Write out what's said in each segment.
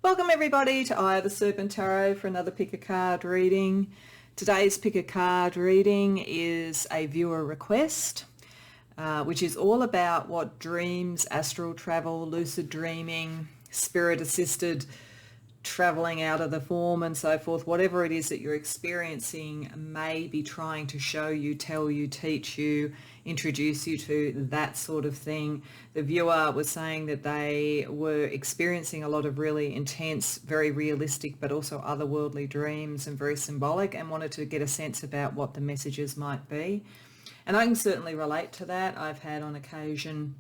Welcome everybody to the Serpent Tarot for another pick a card reading. Today's pick a card reading is a viewer request, which is all about what dreams, astral travel, lucid dreaming, spirit assisted traveling out of the form and so forth, whatever it is that you're experiencing may be trying to show you, tell you, teach you, introduce you to, that sort of thing. The viewer was saying that they were experiencing a lot of really intense, very realistic, but also otherworldly dreams and very symbolic, and wanted to get a sense about what the messages might be. And I can certainly relate to that. I've had on occasion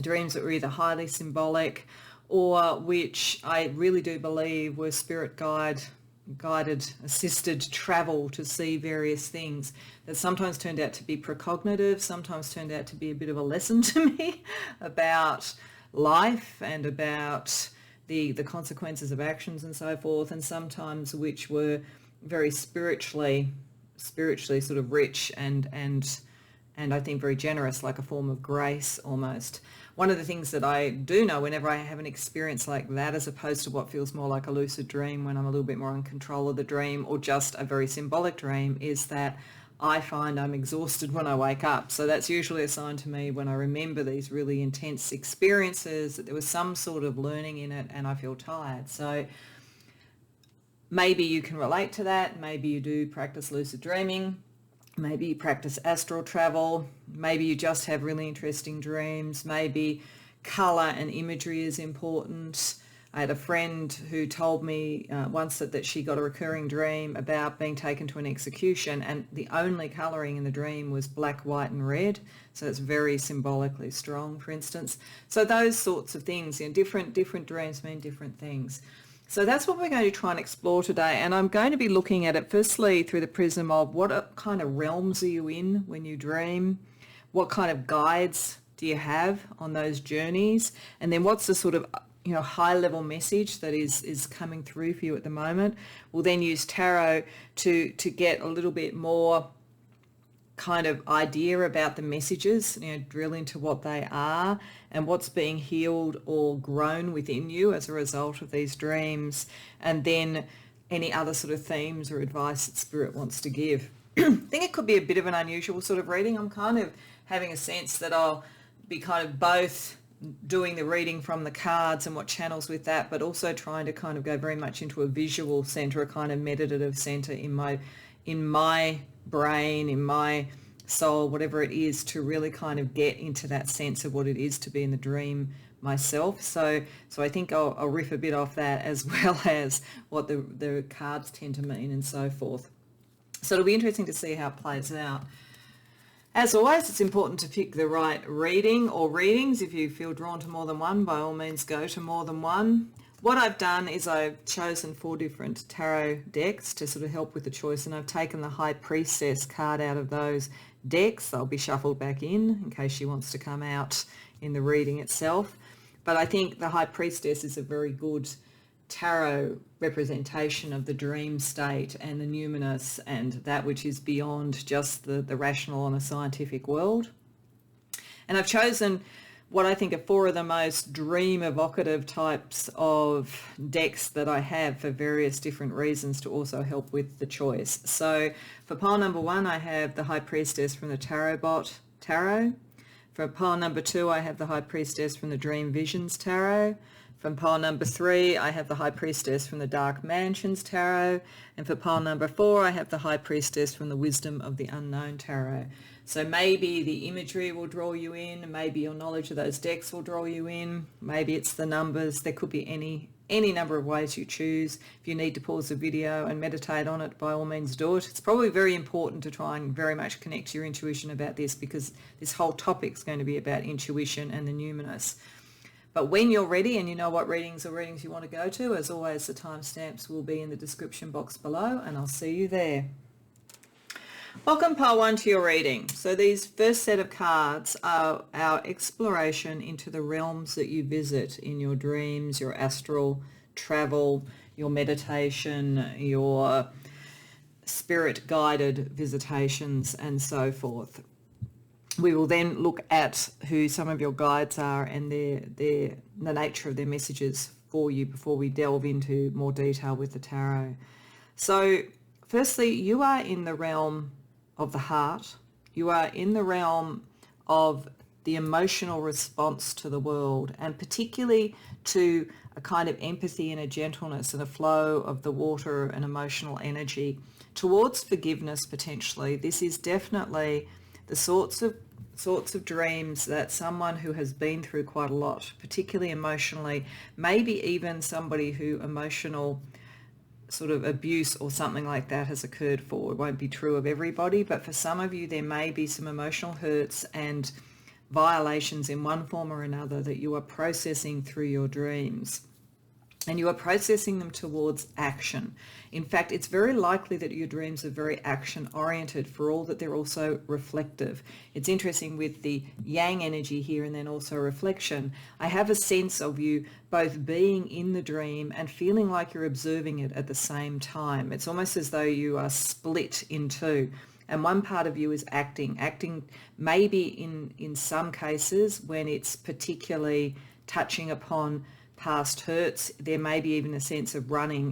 dreams that were either highly symbolic or which I really do believe were spirit guided, assisted travel to see various things that sometimes turned out to be precognitive, sometimes turned out to be a bit of a lesson to me about life and about the consequences of actions and so forth, and sometimes which were very spiritually sort of rich and I think very generous, like a form of grace almost. One of the things that I do know whenever I have an experience like that, as opposed to what feels more like a lucid dream when I'm a little bit more in control of the dream, or just a very symbolic dream, is that I find I'm exhausted when I wake up. So that's usually a sign to me when I remember these really intense experiences that there was some sort of learning in it and I feel tired. So maybe you can relate to that. Maybe you do practice lucid dreaming. Maybe you practice astral travel. Maybe you just have really interesting dreams. Maybe colour and imagery is important. I had a friend who told me once that she got a recurring dream about being taken to an execution, and the only colouring in the dream was black, white and red. So it's very symbolically strong, for instance. So those sorts of things, different dreams mean different things. So that's what we're going to try and explore today, and I'm going to be looking at it firstly through the prism of what kind of realms are you in when you dream, what kind of guides do you have on those journeys, and then what's the sort of high level message that is coming through for you at the moment. We'll then use tarot to get a little bit more kind of idea about the messages, drill into what they are and what's being healed or grown within you as a result of these dreams, and then any other sort of themes or advice that Spirit wants to give. I think it could be a bit of an unusual sort of reading. I'm kind of having a sense that I'll be kind of both doing the reading from the cards and what channels with that, but also trying to kind of go very much into a visual center, a kind of meditative center in my brain, in my soul, whatever it is, to really kind of get into that sense of what it is to be in the dream myself. So I think I'll riff a bit off that, as well as what the cards tend to mean and so forth. So it'll be interesting to see how it plays out. As always, it's important to pick the right reading or readings. If you feel drawn to more than one, by all means go to more than one. What I've done is I've chosen 4 different tarot decks to sort of help with the choice, and I've taken the High Priestess card out of those decks. They'll be shuffled back in case she wants to come out in the reading itself. But I think the High Priestess is a very good tarot representation of the dream state and the numinous and that which is beyond just the rational and a scientific world. And I've chosen what I think are 4 of the most dream evocative types of decks that I have for various different reasons to also help with the choice. So for pile number 1, I have the High Priestess from the TarotBot Tarot. For pile number 2, I have the High Priestess from the Dream Visions Tarot. From pile number 3, I have the High Priestess from the Dark Mansions Tarot. And for pile number 4, I have the High Priestess from the Wisdom of the Unknown Tarot. So maybe the imagery will draw you in, maybe your knowledge of those decks will draw you in, maybe it's the numbers. There could be any number of ways you choose. If you need to pause the video and meditate on it, by all means do it. It's probably very important to try and very much connect to your intuition about this, because this whole topic is going to be about intuition and the numinous. But when you're ready and you know what readings you want to go to, as always, the timestamps will be in the description box below, and I'll see you there. Welcome, pile 1, to your reading. So these first set of cards are our exploration into the realms that you visit in your dreams, your astral travel, your meditation, your spirit-guided visitations, and so forth. We will then look at who some of your guides are and the nature of their messages for you before we delve into more detail with the tarot. So firstly, you are in the realm of the heart. You are in the realm of the emotional response to the world, and particularly to a kind of empathy and a gentleness and a flow of the water and emotional energy towards forgiveness potentially. This is definitely the sorts of dreams that someone who has been through quite a lot, particularly emotionally, maybe even somebody who emotional sort of abuse or something like that has occurred for. It won't be true of everybody, but for some of you there may be some emotional hurts and violations in one form or another that you are processing through your dreams. And you are processing them towards action. In fact, it's very likely that your dreams are very action-oriented, for all that they're also reflective. It's interesting with the yang energy here and then also reflection. I have a sense of you both being in the dream and feeling like you're observing it at the same time. It's almost as though you are split in two. And one part of you is acting maybe in some cases when it's particularly touching upon past hurts. There may be even a sense of running,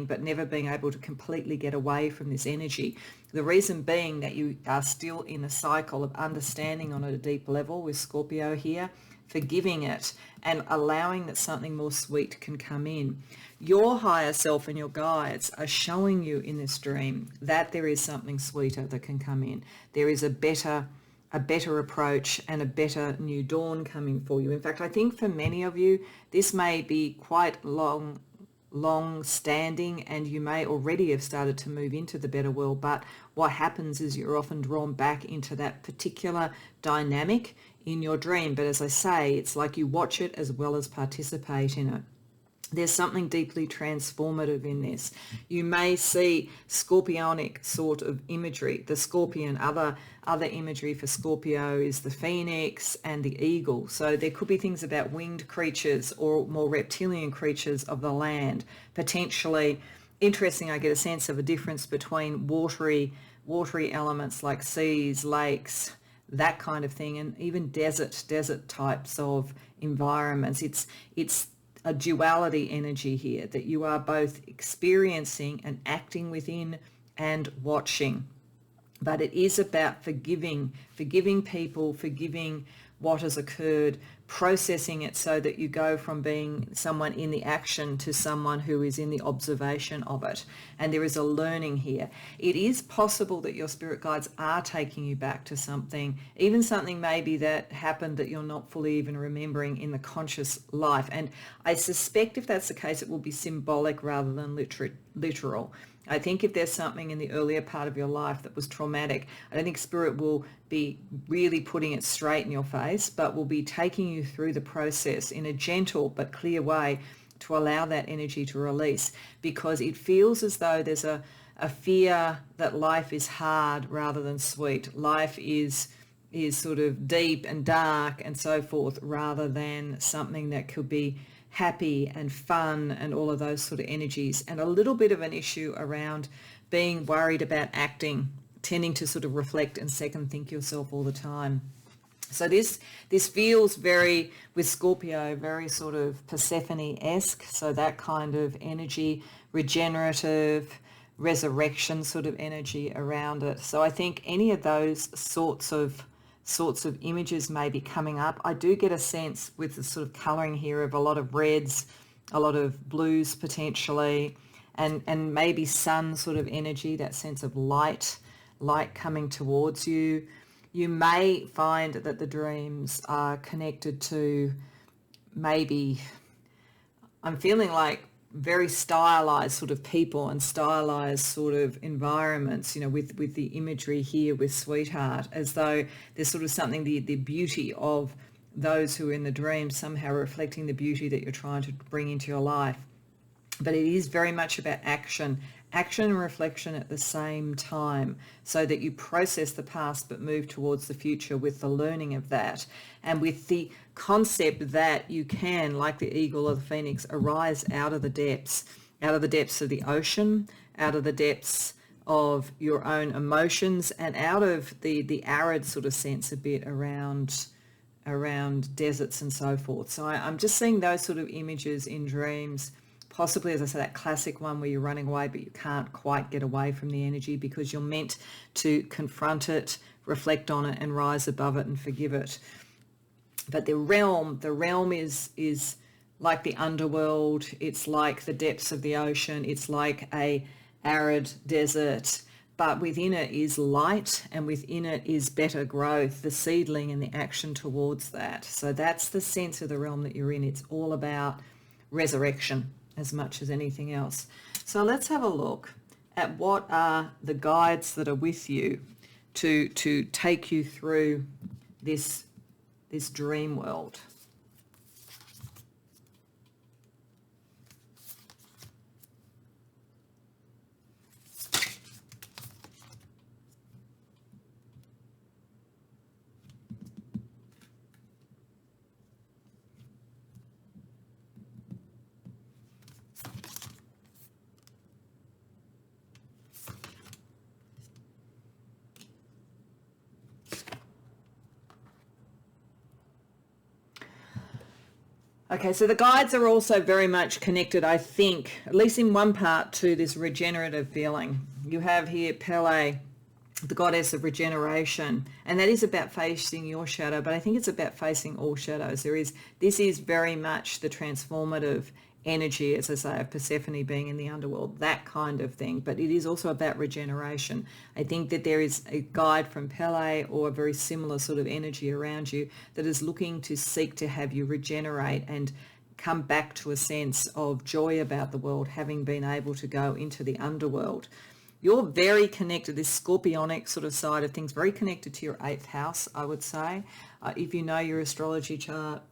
but never being able to completely get away from this energy. The reason being that you are still in a cycle of understanding on a deep level with Scorpio here, forgiving it and allowing that something more sweet can come in. Your higher self and your guides are showing you in this dream that there is something sweeter that can come in. There is a better approach and a better new dawn coming for you. In fact, I think for many of you, this may be quite long standing, and you may already have started to move into the better world. But what happens is you're often drawn back into that particular dynamic in your dream. But as I say, it's like you watch it as well as participate in it. There's something deeply transformative in this. You may see scorpionic sort of imagery. The scorpion, other imagery for Scorpio is the phoenix and the eagle. So there could be things about winged creatures or more reptilian creatures of the land. Potentially interesting, I get a sense of a difference between watery elements like seas, lakes, that kind of thing, and even desert types of environments. It's a duality energy here that you are both experiencing and acting within and watching. But it is about forgiving people, forgiving what has occurred, processing it so that you go from being someone in the action to someone who is in the observation of it. And there is a learning here. It is possible that your spirit guides are taking you back to something, even something maybe that happened that you're not fully even remembering in the conscious life. And I suspect if that's the case, it will be symbolic rather than literal. I think if there's something in the earlier part of your life that was traumatic, I don't think Spirit will be really putting it straight in your face, but will be taking you through the process in a gentle but clear way to allow that energy to release, because it feels as though there's a fear that life is hard rather than sweet. Life is sort of deep and dark and so forth, rather than something that could be happy and fun and all of those sort of energies, and a little bit of an issue around being worried about acting, tending to sort of reflect and second think yourself all the time. So this feels very, with Scorpio, very sort of Persephone-esque, so that kind of energy, regenerative, resurrection sort of energy around it. So I think any of those sorts of images may be coming up. I do get a sense with the sort of colouring here of a lot of reds, a lot of blues potentially, and maybe sun sort of energy, that sense of light coming towards you. You may find that the dreams are connected to, maybe, I'm feeling like very stylized sort of people and stylized sort of environments, you know, with the imagery here with Sweetheart, as though there's sort of something, the beauty of those who are in the dream somehow reflecting the beauty that you're trying to bring into your life. But it is very much about action and reflection at the same time, so that you process the past but move towards the future with the learning of that, and with the concept that you can, like the eagle or the phoenix, arise out of the depths of the ocean, out of the depths of your own emotions, and out of the arid sort of sense a bit around around deserts and so forth. So I'm just seeing those sort of images in dreams, possibly, as I said, that classic one where you're running away but you can't quite get away from the energy because you're meant to confront it, reflect on it, and rise above it and forgive it. But the realm is like the underworld. It's like the depths of the ocean. It's like a arid desert, but within it is light, and within it is better growth, the seedling and the action towards that. So that's the sense of the realm that you're in. It's all about resurrection as much as anything else. So let's have a look at what are the guides that are with you to take you through this dream world. Okay, so the guides are also very much connected, I think, at least in one part, to this regenerative feeling. You have here Pele, the goddess of regeneration, and that is about facing your shadow, but I think it's about facing all shadows. This is very much the transformative energy, as I say, of Persephone being in the underworld, that kind of thing. But it is also about regeneration. I think that there is a guide from Pele or a very similar sort of energy around you that is looking to seek to have you regenerate and come back to a sense of joy about the world, having been able to go into the underworld. You're very connected, this scorpionic sort of side of things, very connected to your 8th house, I would say. If you know your astrology chart,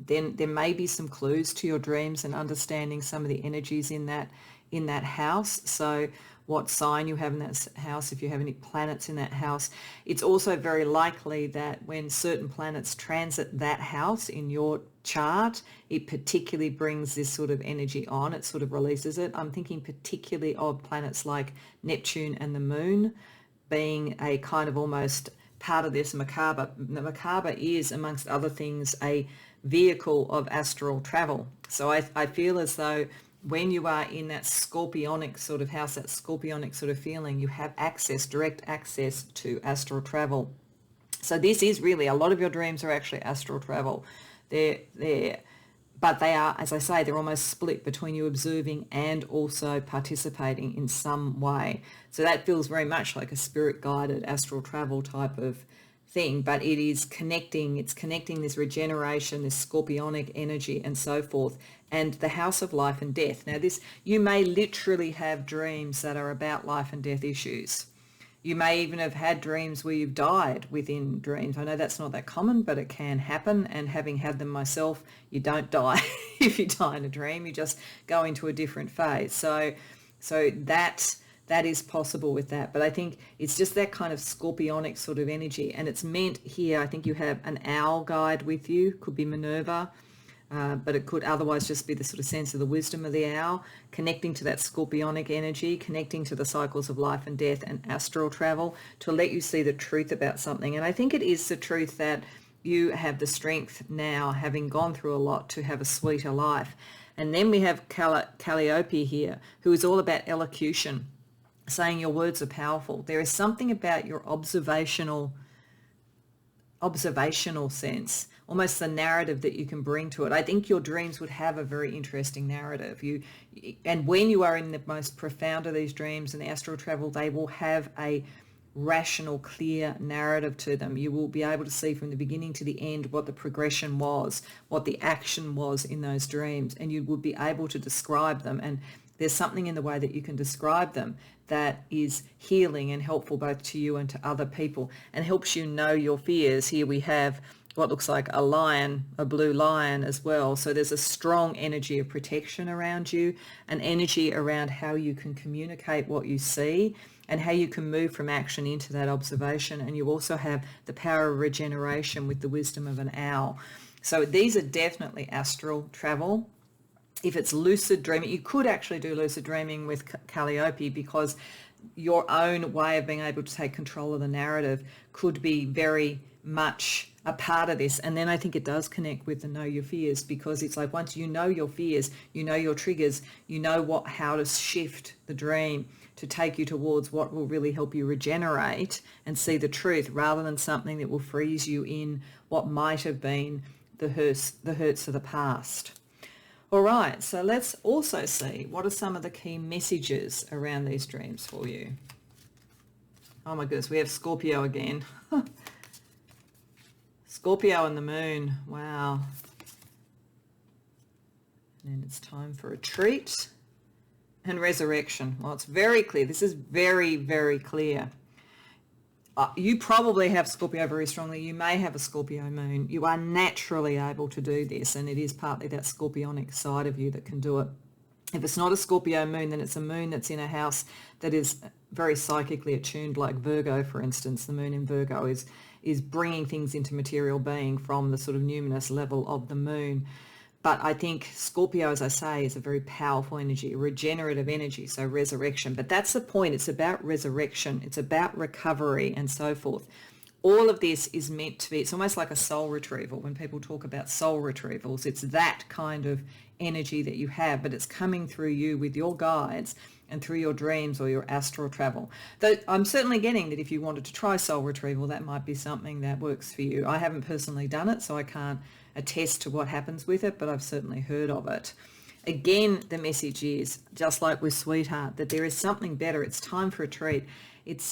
then there may be some clues to your dreams and understanding some of the energies in that house. So what sign you have in that house, if you have any planets in that house. It's also very likely that when certain planets transit that house in your chart, it particularly brings this sort of energy on. It sort of releases it. I'm thinking particularly of planets like Neptune and the Moon being a kind of almost part of this macabre. The macabre is, amongst other things, a vehicle of astral travel. So I feel as though when you are in that scorpionic sort of house, that scorpionic sort of feeling, you have access, direct access to astral travel. So this is really, a lot of your dreams are actually astral travel. But they are, as I say, they're almost split between you observing and also participating in some way. So that feels very much like a spirit-guided astral travel type of thing, but it's connecting this regeneration, this scorpionic energy and so forth, and the house of life and death. Now you may literally have dreams that are about life and death issues. You may even have had dreams where you've died within dreams. I know that's not that common, but it can happen, and having had them myself, you don't die if you die in a dream, you just go into a different phase. So that is possible with that. But I think it's just that kind of scorpionic sort of energy. And it's meant here, I think you have an owl guide with you, could be Minerva, but it could otherwise just be the sort of sense of the wisdom of the owl, connecting to that scorpionic energy, connecting to the cycles of life and death and astral travel to let you see the truth about something. And I think it is the truth that you have the strength now, having gone through a lot, to have a sweeter life. And then we have Calliope here, who is all about elocution, saying your words are powerful. There is something about your observational sense, almost the narrative that you can bring to it. I think your dreams would have a very interesting narrative. And when you are in the most profound of these dreams and the astral travel, they will have a rational, clear narrative to them. You will be able to see from the beginning to the end what the progression was, what the action was in those dreams, and you would be able to describe them. And there's something in the way that you can describe them that is healing and helpful both to you and to other people, and helps you know your fears. Here we have what looks like a lion, a blue lion as well. So there's a strong energy of protection around you, an energy around how you can communicate what you see and how you can move from action into that observation. And you also have the power of regeneration with the wisdom of an owl. So these are definitely astral travel. If it's lucid dreaming, you could actually do lucid dreaming with Calliope, because your own way of being able to take control of the narrative could be very much a part of this. And then I think it does connect with the know your fears, because it's like once you know your fears, you know your triggers, you know how to shift the dream to take you towards what will really help you regenerate and see the truth, rather than something that will freeze you in what might have been the hurts of the past. All right, so let's also see what are some of the key messages around these dreams for you. Oh my goodness, we have Scorpio again. Scorpio and the moon, wow. And it's time for a treat and resurrection. Well, it's very clear. This is very, very clear. You probably have Scorpio very strongly. You may have a Scorpio moon. You are naturally able to do this, and it is partly that scorpionic side of you that can do it. If it's not a Scorpio moon, then it's a moon that's in a house that is very psychically attuned, like Virgo, for instance. The moon in Virgo is bringing things into material being from the sort of numinous level of the moon. But I think Scorpio, as I say, is a very powerful energy, a regenerative energy, so resurrection. But that's the point. It's about resurrection. It's about recovery and so forth. All of this is meant to be, it's almost like a soul retrieval. When people talk about soul retrievals, it's that kind of energy that you have, but it's coming through you with your guides and through your dreams or your astral travel. Though I'm certainly getting that if you wanted to try soul retrieval, that might be something that works for you. I haven't personally done it, so I can't attest to what happens with it, but I've certainly heard of it. Again, the message is, just like with Sweetheart, that there is something better. It's time for a treat.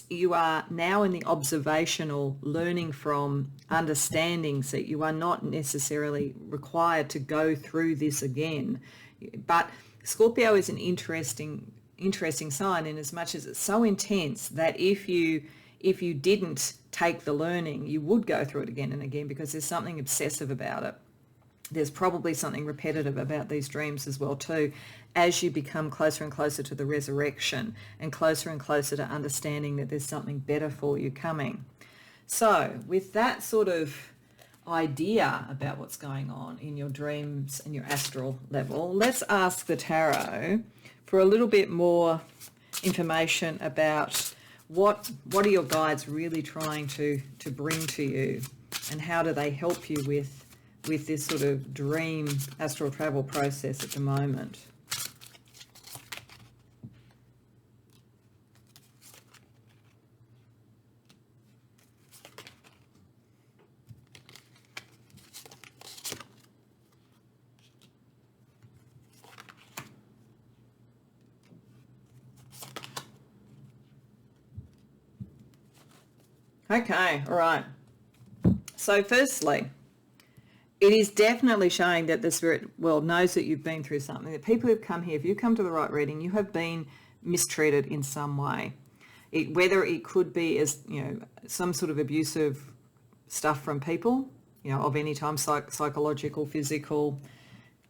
You are now in the observational, learning from, understanding, so you are not necessarily required to go through this again. But Scorpio is an interesting sign, in as much as it's so intense that if you didn't take the learning, you would go through it again and again, because there's something obsessive about it. There's probably something repetitive about these dreams as well too, as you become closer and closer to the resurrection and closer to understanding that there's something better for you coming. So with that sort of idea about what's going on in your dreams and your astral level, let's ask the tarot for a little bit more information about what are your guides really trying to bring to you, and how do they help you with this sort of dream astral travel process at the moment. Okay, all right. So firstly, it is definitely showing that the spirit world knows that you've been through something, that people who've come here, if you come to the right reading, you have been mistreated in some way. Whether it could be as, some sort of abusive stuff from people, of any time, psychological, physical,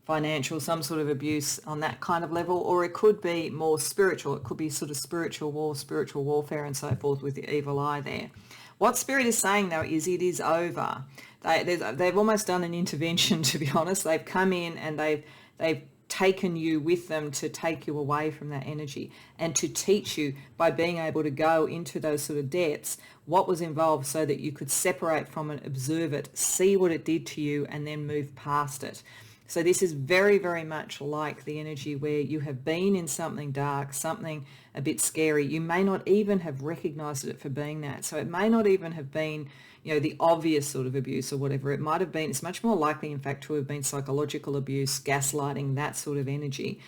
financial, some sort of abuse on that kind of level, or it could be more spiritual. It could be sort of spiritual warfare and so forth, with the evil eye there. What Spirit is saying, though, is it is over. They've almost done an intervention, to be honest. They've come in and they've taken you with them to take you away from that energy and to teach you, by being able to go into those sort of depths, what was involved, so that you could separate from it, observe it, see what it did to you, and then move past it. So this is very, very much like the energy where you have been in something dark, something a bit scary. You may not even have recognized it for being that. So it may not even have been, the obvious sort of abuse or whatever. It might have been, it's much more likely, in fact, to have been psychological abuse, gaslighting, that sort of energy,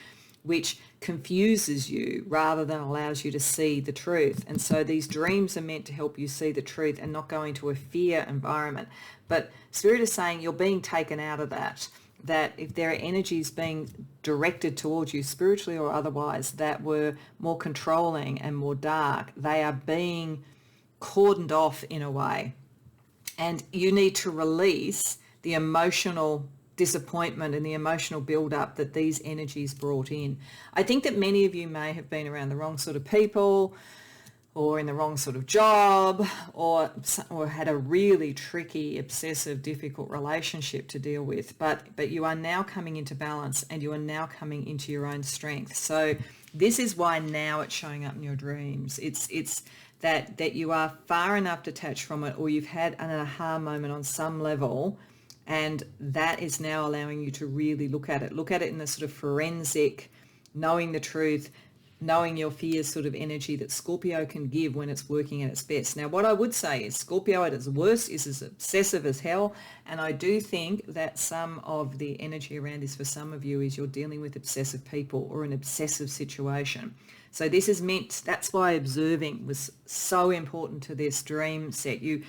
which confuses you rather than allows you to see the truth. And so these dreams are meant to help you see the truth and not go into a fear environment. But Spirit is saying you're being taken out of that if there are energies being directed towards you, spiritually or otherwise, that were more controlling and more dark, they are being cordoned off in a way. And you need to release the emotional disappointment and the emotional build-up that these energies brought in. I think that many of you may have been around the wrong sort of people, or in the wrong sort of job, or had a really tricky, obsessive, difficult relationship to deal with. But you are now coming into balance, and you are now coming into your own strength. So this is why now it's showing up in your dreams. It's that you are far enough detached from it, or you've had an aha moment on some level, and that is now allowing you to really look at it in the sort of forensic, knowing the truth, knowing your fears sort of energy that Scorpio can give when it's working at its best. Now, what I would say is Scorpio at its worst is as obsessive as hell, and I do think that some of the energy around this for some of you is you're dealing with obsessive people or an obsessive situation. So this is meant, that's why observing was so important to this dream set. You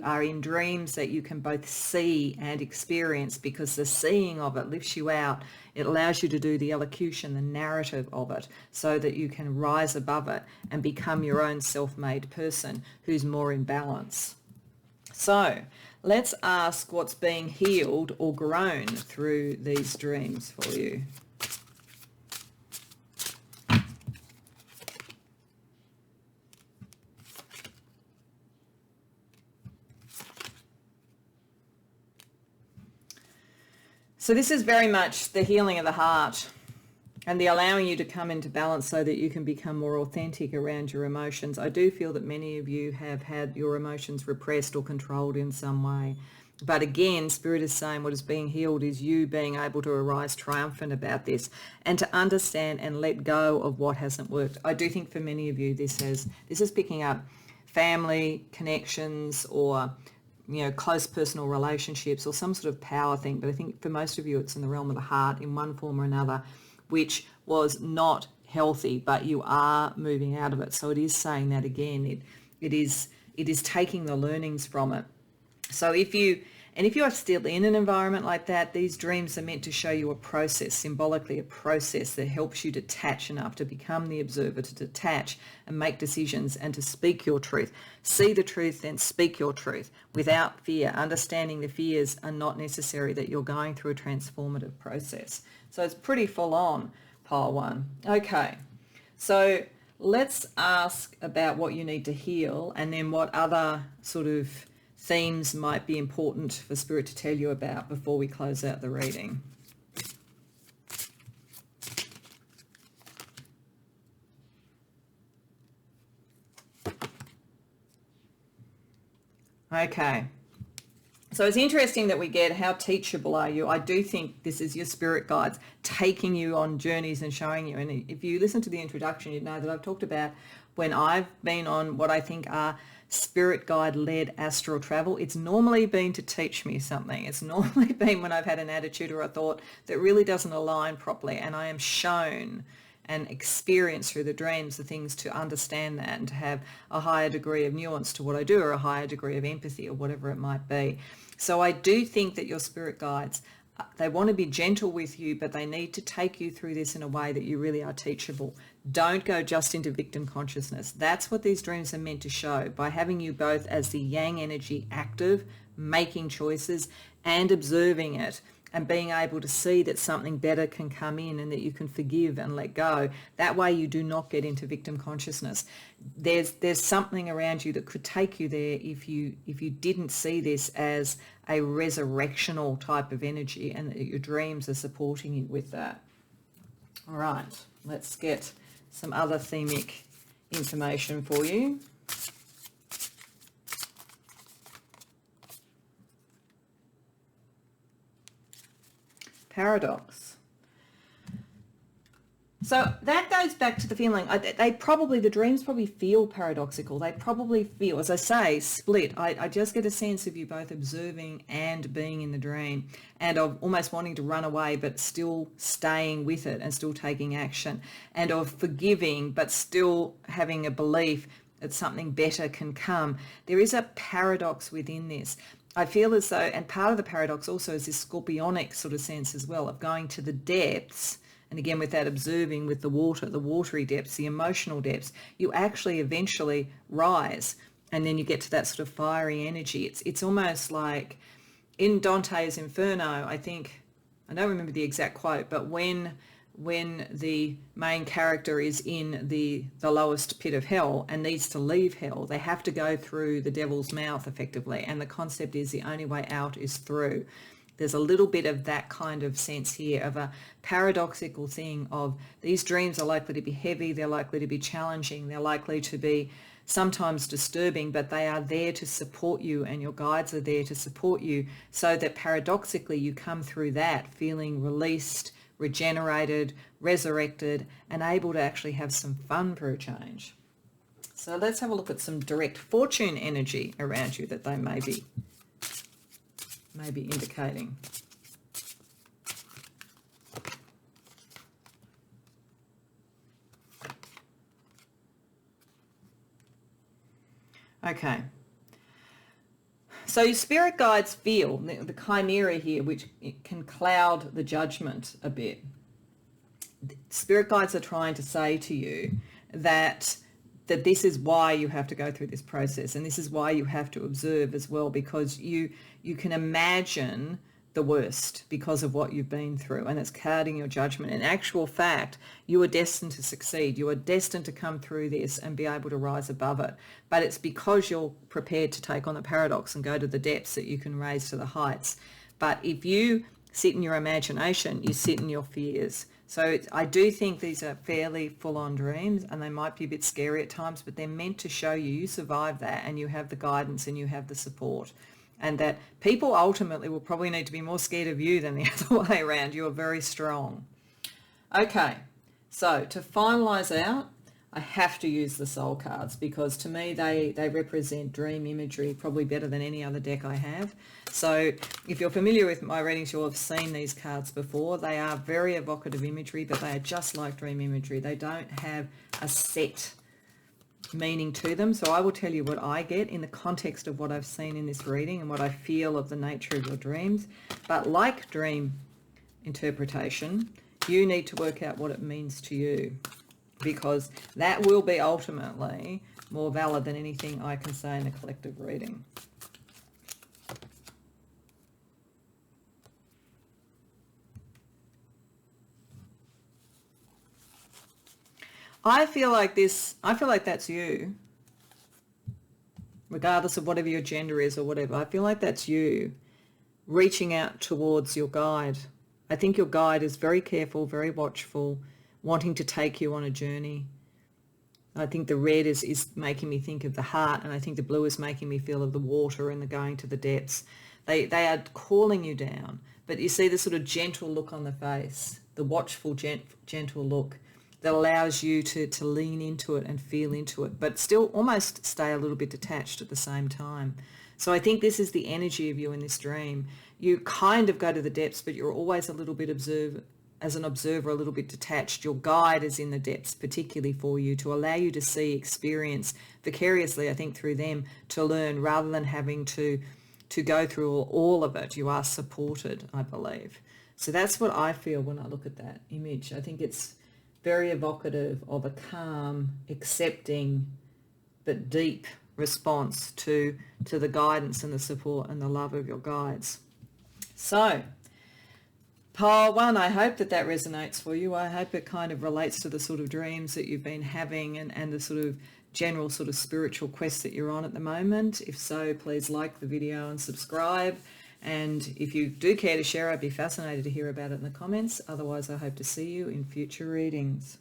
are in dreams that you can both see and experience, because the seeing of it lifts you out. It allows you to do the elocution, the narrative of it, so that you can rise above it and become your own self-made person who's more in balance. So let's ask what's being healed or grown through these dreams for you. So this is very much the healing of the heart and the allowing you to come into balance so that you can become more authentic around your emotions. I do feel that many of you have had your emotions repressed or controlled in some way. But again, Spirit is saying what is being healed is you being able to arise triumphant about this and to understand and let go of what hasn't worked. I do think for many of you this is picking up family connections or close personal relationships or some sort of power thing. But I think for most of you, it's in the realm of the heart in one form or another, which was not healthy, but you are moving out of it. So it is saying that again, it is taking the learnings from it. So if you are still in an environment like that, these dreams are meant to show you a process, symbolically a process that helps you detach enough to become the observer, to detach and make decisions and to speak your truth. See the truth, then speak your truth without fear, understanding the fears are not necessary, that you're going through a transformative process. So it's pretty full on, pile one. Okay, so let's ask about what you need to heal and then what other sort of themes might be important for Spirit to tell you about before we close out the reading. Okay. So it's interesting that we get how teachable are you. I do think this is your spirit guides taking you on journeys and showing you. And if you listen to the introduction, you'd know that I've talked about when I've been on what I think are spirit guide led astral travel, it's normally been to teach me something. It's normally been when I've had an attitude or a thought that really doesn't align properly, and I am shown and experience through the dreams the things to understand that and to have a higher degree of nuance to what I do, or a higher degree of empathy, or whatever it might be. So I do think that your spirit guides, they want to be gentle with you, but they need to take you through this in a way that you really are teachable. Don't go just into victim consciousness. That's what these dreams are meant to show, by having you both as the yang energy active, making choices and observing it, and being able to see that something better can come in and that you can forgive and let go. That way you do not get into victim consciousness. There's something around you that could take you there if you didn't see this as a resurrectional type of energy, and that your dreams are supporting you with that. All right, let's get some other themic information for you. Paradox. So that goes back to the feeling, the dreams probably feel paradoxical. They probably feel, as I say, split. I just get a sense of you both observing and being in the dream, and of almost wanting to run away but still staying with it and still taking action, and of forgiving but still having a belief that something better can come. There is a paradox within this. I feel as though, and part of the paradox also is this scorpionic sort of sense as well, of going to the depths. And again, with that observing with the water, the watery depths, the emotional depths, you actually eventually rise, and then you get to that sort of fiery energy. It's almost like in Dante's Inferno, I think, I don't remember the exact quote, but when the main character is in the lowest pit of hell and needs to leave hell, they have to go through the devil's mouth effectively. And the concept is the only way out is through. There's a little bit of that kind of sense here, of a paradoxical thing of these dreams are likely to be heavy, they're likely to be challenging, they're likely to be sometimes disturbing, but they are there to support you, and your guides are there to support you, so that paradoxically you come through that feeling released, regenerated, resurrected, and able to actually have some fun for a change. So let's have a look at some direct fortune energy around you that they may be indicating. Okay. So your spirit guides feel the chimera here, which it can cloud the judgment a bit. Spirit guides are trying to say to you that this is why you have to go through this process, and this is why you have to observe as well, because you can imagine the worst because of what you've been through, and it's clouding your judgment. In actual fact, you are destined to succeed. You are destined to come through this and be able to rise above it. But it's because you're prepared to take on the paradox and go to the depths that you can raise to the heights. But if you sit in your imagination, you sit in your fears. So I do think these are fairly full-on dreams, and they might be a bit scary at times, but they're meant to show you survive that, and you have the guidance and you have the support. And that people ultimately will probably need to be more scared of you than the other way around. You are very strong. Okay, so to finalize out, I have to use the soul cards, because to me they represent dream imagery probably better than any other deck I have. So if you're familiar with my readings, you'll have seen these cards before. They are very evocative imagery, but they are just like dream imagery. They don't have a set meaning to them. So I will tell you what I get in the context of what I've seen in this reading and what I feel of the nature of your dreams. But like dream interpretation, you need to work out what it means to you, because that will be ultimately more valid than anything I can say in a collective reading. I feel like that's you, regardless of whatever your gender is or whatever. I feel like that's you reaching out towards your guide. I think your guide is very careful, very watchful, wanting to take you on a journey. I think the red is making me think of the heart, and I think the blue is making me feel of the water and the going to the depths. They are calling you down, but you see the sort of gentle look on the face, the watchful, gentle look that allows you to lean into it and feel into it, but still almost stay a little bit detached at the same time. So I think this is the energy of you in this dream. You kind of go to the depths, but you're always a little bit as an observer, a little bit detached. Your guide is in the depths, particularly for you, to allow you to see, experience vicariously, I think, through them, to learn, rather than having to go through all of it. You are supported, I believe. So that's what I feel when I look at that image. I think it's very evocative of a calm, accepting, but deep response to the guidance and the support and the love of your guides. So, pile one, I hope that resonates for you. I hope it kind of relates to the sort of dreams that you've been having and the sort of general sort of spiritual quest that you're on at the moment. If so, please like the video and subscribe. And if you do care to share, I'd be fascinated to hear about it in the comments. Otherwise, I hope to see you in future readings.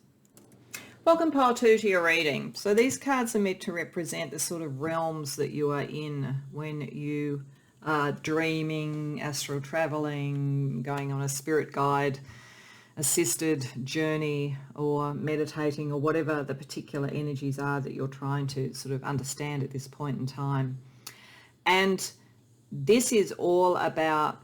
Welcome, pile two, to your reading. So these cards are meant to represent the sort of realms that you are in when you are dreaming, astral traveling, going on a spirit guide assisted journey, or meditating, or whatever the particular energies are that you're trying to sort of understand at this point in time. And this is all about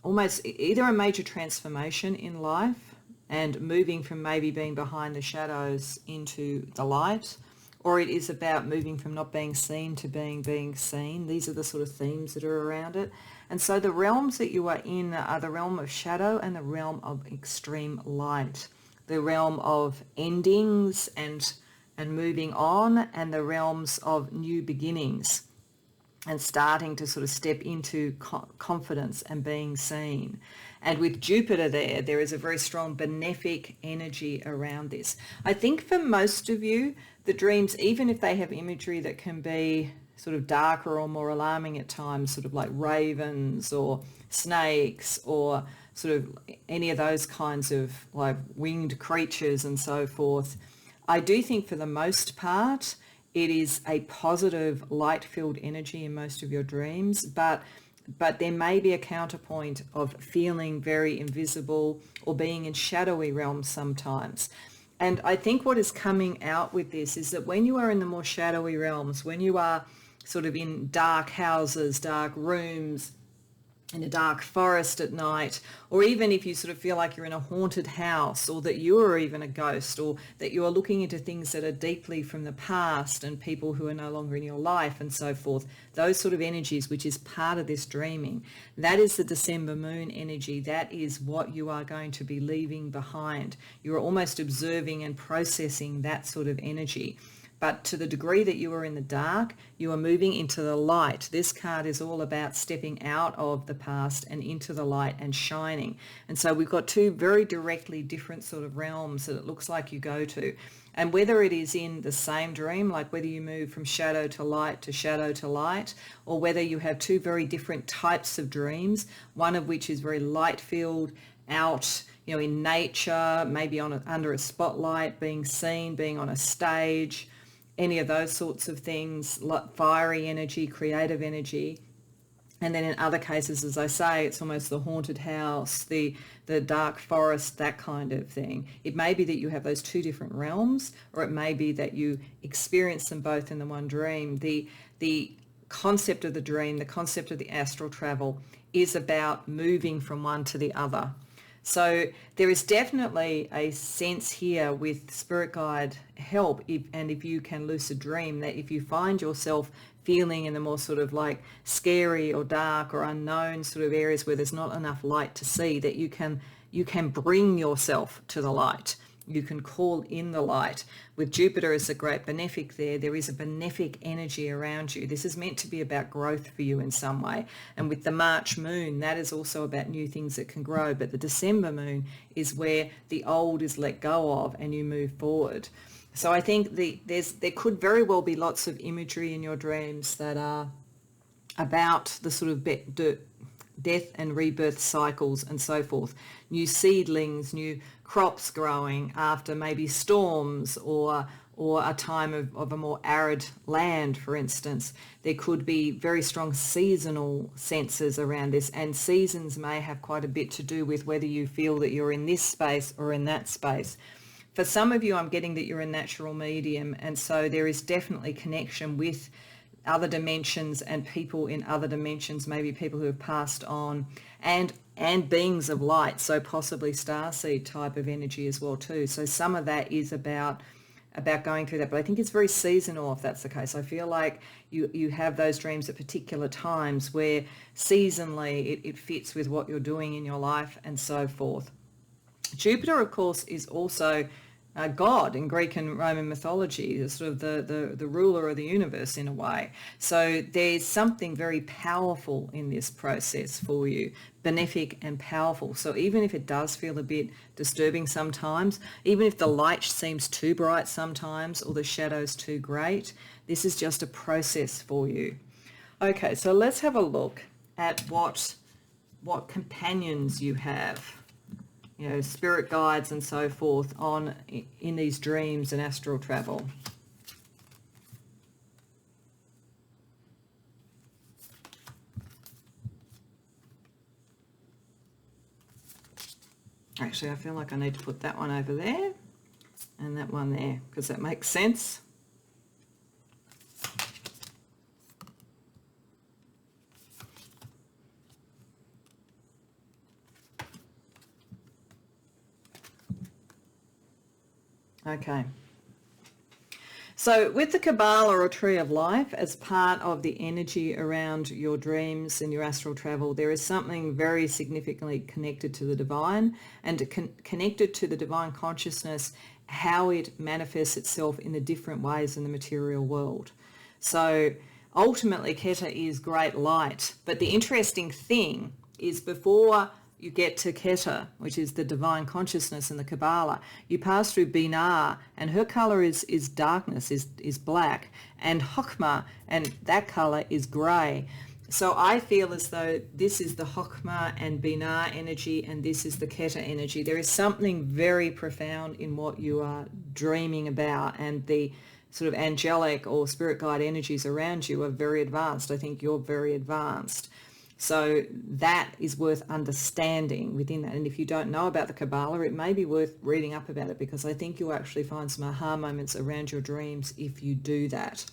almost either a major transformation in life and moving from maybe being behind the shadows into the light, or it is about moving from not being seen to being seen. These are the sort of themes that are around it. And so the realms that you are in are the realm of shadow and the realm of extreme light, the realm of endings and moving on, and the realms of new beginnings and starting to sort of step into confidence and being seen. And with Jupiter there is a very strong benefic energy around this. I think for most of you, the dreams, even if they have imagery that can be sort of darker or more alarming at times, sort of like ravens or snakes or sort of any of those kinds of like winged creatures and so forth, I do think for the most part, it is a positive light-filled energy in most of your dreams, but there may be a counterpoint of feeling very invisible or being in shadowy realms sometimes. And I think what is coming out with this is that when you are in the more shadowy realms, when you are sort of in dark houses, dark rooms, in a dark forest at night, or even if you sort of feel like you're in a haunted house, or that you are even a ghost, or that you are looking into things that are deeply from the past and people who are no longer in your life and so forth, those sort of energies, which is part of this dreaming, that is the December moon energy. That is what you are going to be leaving behind. You're almost observing and processing that sort of energy. But to the degree that you are in the dark, you are moving into the light. This card is all about stepping out of the past and into the light and shining. And so we've got two very directly different sort of realms that it looks like you go to. And whether it is in the same dream, like whether you move from shadow to light, or whether you have two very different types of dreams, one of which is very light-filled, out, in nature, maybe under a spotlight, being seen, being on a stage, any of those sorts of things, like fiery energy, creative energy. And then in other cases, as I say, it's almost the haunted house, the dark forest, that kind of thing. It may be that you have those two different realms, or it may be that you experience them both in the one dream. The concept of the dream, the concept of the astral travel is about moving from one to the other. So there is definitely a sense here with spirit guide help, if you can lucid dream, that if you find yourself feeling in the more sort of like scary or dark or unknown sort of areas where there's not enough light to see, that you can bring yourself to the light. You can call in the light. With Jupiter as a great benefic there is a benefic energy around you. This is meant to be about growth for you in some way. And with the March moon, that is also about new things that can grow. But the December moon is where the old is let go of and you move forward. So I think there could very well be lots of imagery in your dreams that are about the sort of death and rebirth cycles and so forth. New seedlings, new crops growing after maybe storms or a time of a more arid land, for instance. There could be very strong seasonal senses around this, and seasons may have quite a bit to do with whether you feel that you're in this space or in that space. For some of you, I'm getting that you're a natural medium, and so there is definitely connection with other dimensions and people in other dimensions, maybe people who have passed on, and beings of light, so possibly starseed type of energy as well too. So some of that is about going through that, but I think it's very seasonal if that's the case. I feel like you have those dreams at particular times where seasonally it fits with what you're doing in your life and so forth. Jupiter, of course, is also God in Greek and Roman mythology, is sort of the ruler of the universe in a way. So there's something very powerful in this process for you, benefic and powerful. So even if it does feel a bit disturbing sometimes, even if the light seems too bright sometimes or the shadows too great, this is just a process for you. Okay, so let's have a look at what companions you have. Spirit guides and so forth in these dreams and astral travel. Actually, I feel like I need to put that one over there and that one there, because that makes sense. Okay. So with the Kabbalah or Tree of Life, as part of the energy around your dreams and your astral travel, there is something very significantly connected to the divine and connected to the divine consciousness, how it manifests itself in the different ways in the material world. So ultimately, Keter is great light. But the interesting thing is, before you get to Keter, which is the divine consciousness in the Kabbalah, you pass through Binah, and her color is darkness, is black, and Chokmah, and that color is gray. So I feel as though this is the Chokmah and Binah energy, and this is the Keter energy. There is something very profound in what you are dreaming about, and the sort of angelic or spirit guide energies around you are very advanced. I think you're very advanced. So that is worth understanding within that. And if you don't know about the Kabbalah, it may be worth reading up about it, because I think you'll actually find some aha moments around your dreams if you do that.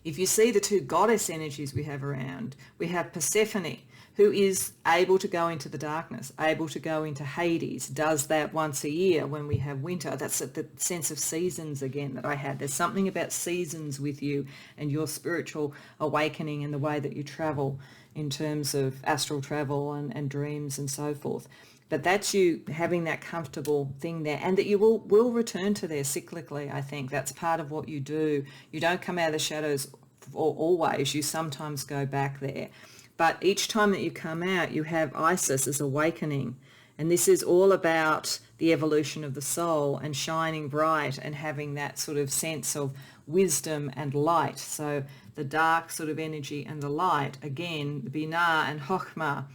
If you see the two goddess energies we have around, we have Persephone, who is able to go into the darkness, able to go into Hades, does that once a year when we have winter. That's the sense of seasons again that I had. There's something about seasons with you and your spiritual awakening and the way that you travel in terms of astral travel and dreams and so forth. But that's you having that comfortable thing there, and that you will return to there cyclically. I think that's part of what you do. You don't come out of the shadows always. You sometimes go back there. But each time that you come out, you have Isis as awakening. And this is all about the evolution of the soul and shining bright and having that sort of sense of wisdom and light. So the dark sort of energy and the light, again, Binah and Chokmah,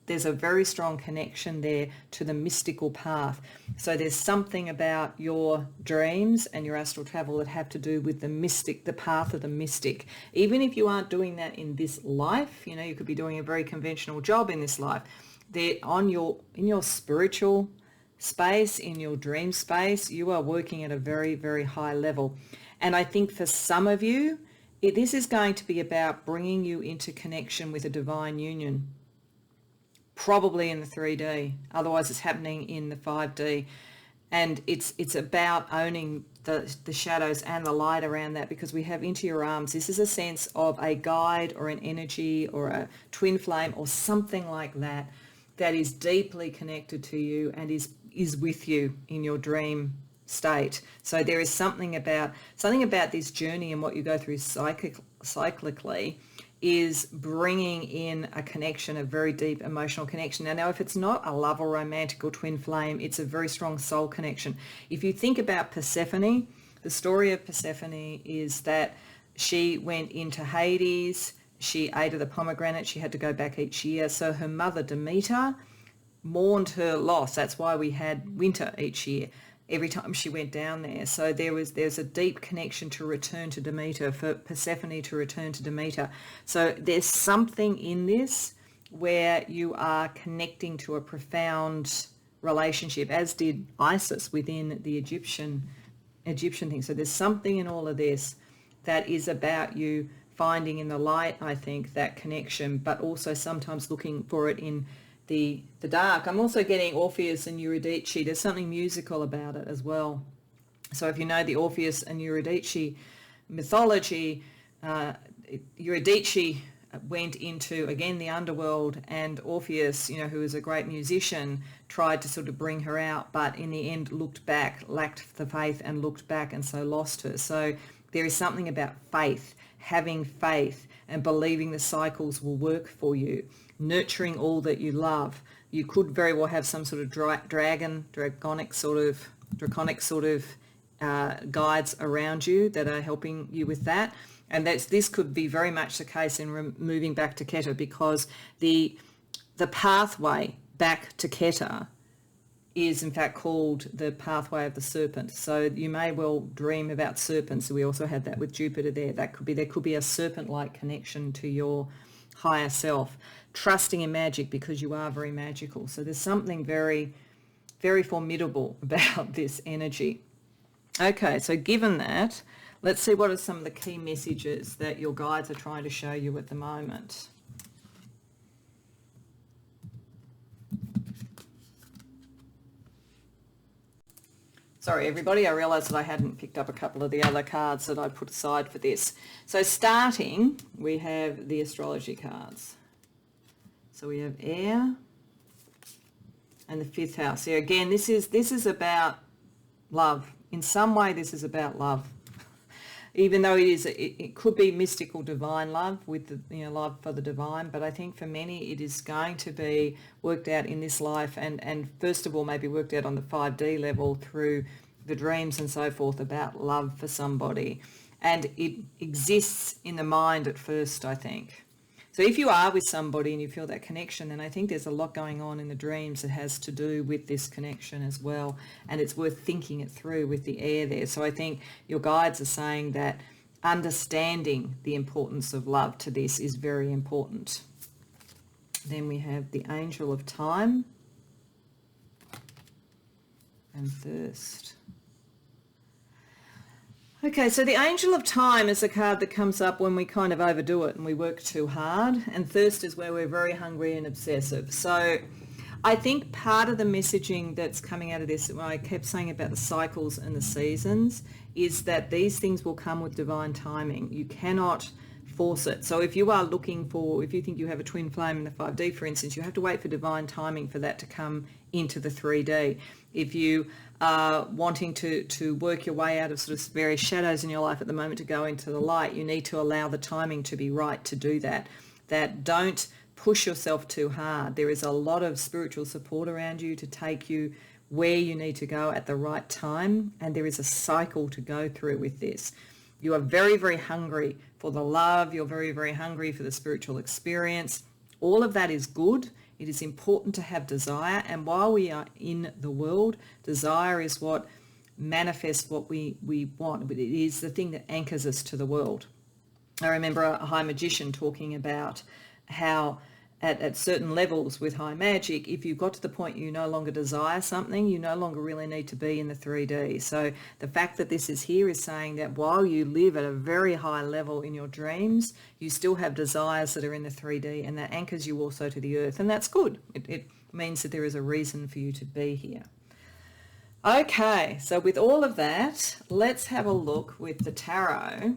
there's a very strong connection there to the mystical path. So there's something about your dreams and your astral travel that have to do with the mystic, the path of the mystic. Even if you aren't doing that in this life, you could be doing a very conventional job in this life. They're in your spiritual space, in your dream space, you are working at a very, very high level. And I think for some of you, this is going to be about bringing you into connection with a divine union. Probably in the 3D, otherwise it's happening in the 5D, and it's about owning the shadows and the light around that, because we have into your arms. This is a sense of a guide or an energy or a twin flame or something like that is deeply connected to you and is with you in your dream state. So there is something about this journey and what you go through cyclically is bringing in a connection, a very deep emotional connection. Now, if it's not a love or romantic or twin flame, it's a very strong soul connection. If you think about Persephone, the story of Persephone is that she went into Hades, she ate of the pomegranate, she had to go back each year. So her mother Demeter mourned her loss. That's why we had winter each year, every time she went down there. So there's a deep connection to return to Demeter, for Persephone to return to Demeter. So there's something in this where you are connecting to a profound relationship, as did Isis within the Egyptian thing. So there's something in all of this that is about you finding in the light, I think, that connection, but also sometimes looking for it in the dark. I'm also getting Orpheus and Eurydice. There's something musical about it as well. So if you know the Orpheus and Eurydice mythology, Eurydice went into, again, the underworld, and Orpheus, who was a great musician, tried to sort of bring her out, but in the end looked back, lacked the faith and looked back, and so lost her. So there is something about faith, having faith and believing the cycles will work for you, nurturing all that you love. You could very well have some sort of draconic sort of guides around you that are helping you with that. And this could be very much the case in moving back to Keter, because the pathway back to Keter is in fact called the pathway of the serpent. So you may well dream about serpents. So we also had that with Jupiter there. There could be a serpent-like connection to your higher self, trusting in magic because you are very magical. So there's something very, very formidable about this energy. Okay, so given that, let's see what are some of the key messages that your guides are trying to show you at the moment. Sorry, everybody, I realised that I hadn't picked up a couple of the other cards that I put aside for this. So starting, we have the astrology cards. So we have air and the fifth house. So again, this is about love. In some way, this is about love. Even though it could be mystical divine love with the love for the divine, but I think for many it is going to be worked out in this life, and first of all maybe worked out on the 5D level through the dreams and so forth about love for somebody. and it exists in the mind at first, I think. So if you are with somebody and you feel that connection, then I think there's a lot going on in the dreams that has to do with this connection as well. And it's worth thinking it through with the air there. So I think your guides are saying that understanding the importance of love to this is very important. Then we have the Angel of Time and Thirst. Okay, so the Angel of Time is a card that comes up when we kind of overdo it and we work too hard, and Thirst is where we're very hungry and obsessive. So I think part of the messaging that's coming out of this, when I kept saying about the cycles and the seasons, is that these things will come with divine timing. You cannot force it. So if you are looking for, if you think you have a twin flame in the 5D, for instance, you have to wait for divine timing for that to come into the 3D. If you are wanting to work your way out of sort of various shadows in your life at the moment to go into the light, you need to allow the timing to be right to do that. That don't push yourself too hard. There is a lot of spiritual support around you to take you where you need to go at the right time, and there is a cycle to go through with this. You are very, very hungry for the love. You're very, very hungry for the spiritual experience. All of that is good. It is important to have desire, and while we are in the world, desire is what manifests what we want, but it is the thing that anchors us to the world. I remember a high magician talking about how at certain levels with high magic, if you've got to the point you no longer desire something, you no longer really need to be in the 3D. So the fact that this is here is saying that while you live at a very high level in your dreams, you still have desires that are in the 3D, and that anchors you also to the earth, and that's good. It means that there is a reason for you to be here. Okay, so with all of that, let's have a look with the tarot.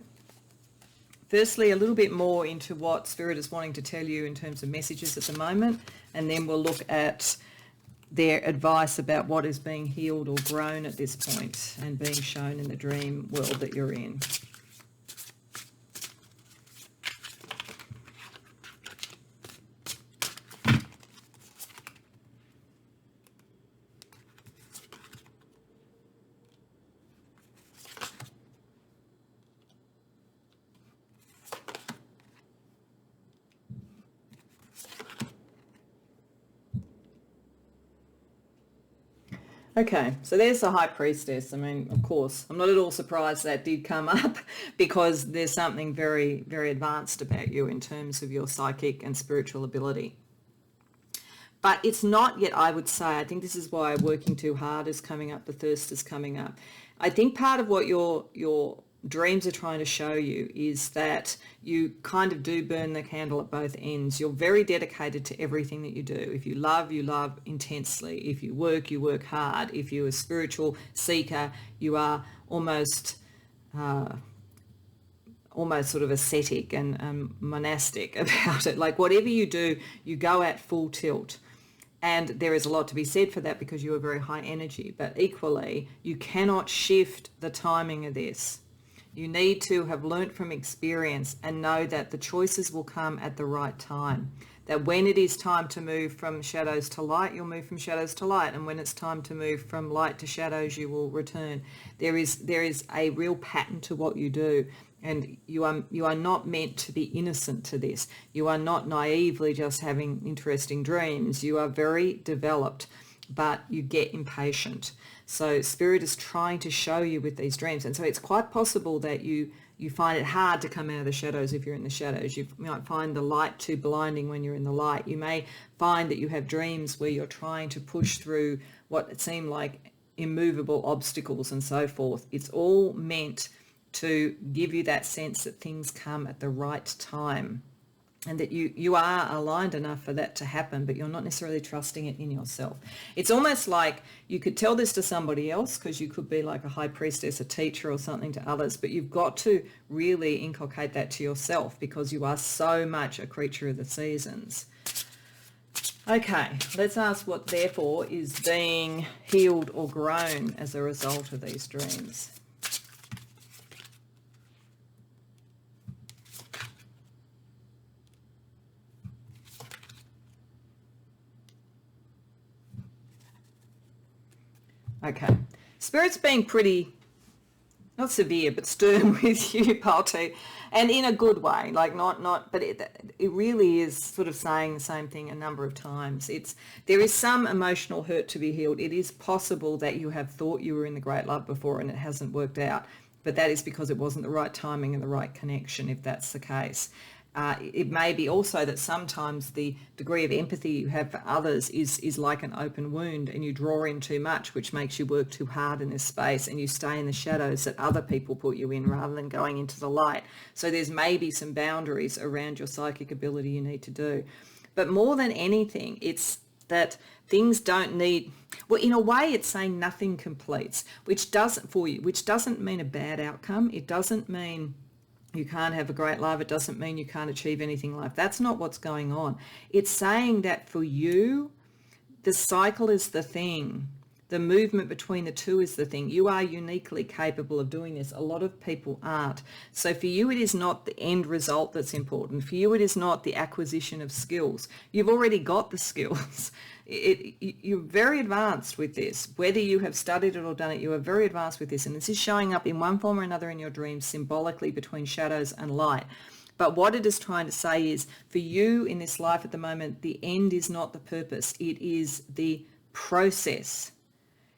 Firstly, a little bit more into what Spirit is wanting to tell you in terms of messages at the moment, and then we'll look at their advice about what is being healed or grown at this point and being shown in the dream world that you're in. Okay, so there's the High Priestess. I mean, of course, I'm not at all surprised that did come up because there's something very, very advanced about you in terms of your psychic and spiritual ability. But it's not yet, I would say. I think this is why working too hard is coming up, the thirst is coming up. I think part of what your dreams are trying to show you is that you kind of do burn the candle at both ends. You're very dedicated to everything that you do. If you love intensely. If you work hard. If you're a spiritual seeker, you are almost sort of ascetic and monastic about it. Like whatever you do, you go at full tilt. And there is a lot to be said for that because you are very high energy. But equally, you cannot shift the timing of this. You need to have learnt from experience and know that the choices will come at the right time. That when it is time to move from shadows to light, you'll move from shadows to light. And when it's time to move from light to shadows, you will return. There is a real pattern to what you do. And you are not meant to be innocent to this. You are not naively just having interesting dreams. You are very developed, but you get impatient. So Spirit is trying to show you with these dreams. And so it's quite possible that you find it hard to come out of the shadows if you're in the shadows. You might find the light too blinding when you're in the light. You may find that you have dreams where you're trying to push through what seem like immovable obstacles and so forth. It's all meant to give you that sense that things come at the right time and that you are aligned enough for that to happen, but you're not necessarily trusting it in yourself. It's almost like you could tell this to somebody else because you could be like a high priestess, a teacher or something to others, but you've got to really inculcate that to yourself because you are so much a creature of the seasons. Okay, let's ask what therefore is being healed or grown as a result of these dreams. Okay, Spirit's being pretty not severe, but stern with you, Palti, and in a good way, like but it really is sort of saying the same thing a number of times. There is some emotional hurt to be healed. It is possible that you have thought you were in the great love before and it hasn't worked out, but that is because it wasn't the right timing and the right connection, if that's the case. It may be also that sometimes the degree of empathy you have for others is like an open wound, and you draw in too much, which makes you work too hard in this space, and you stay in the shadows that other people put you in rather than going into the light. So there's maybe some boundaries around your psychic ability you need to do. But more than anything, it's that things don't need, well, in a way it's saying nothing completes, which doesn't mean a bad outcome. It doesn't mean you can't have a great life. It doesn't mean you can't achieve anything in life. That's not what's going on. It's saying that for you, the cycle is the thing. The movement between the two is the thing. You are uniquely capable of doing this. A lot of people aren't. So for you, it is not the end result that's important. For you, it is not the acquisition of skills. You've already got the skills. You're very advanced with this. Whether you have studied it or done it, you are very advanced with this. And this is showing up in one form or another in your dreams, symbolically between shadows and light. But what it is trying to say is, for you in this life at the moment, the end is not the purpose. It is the process.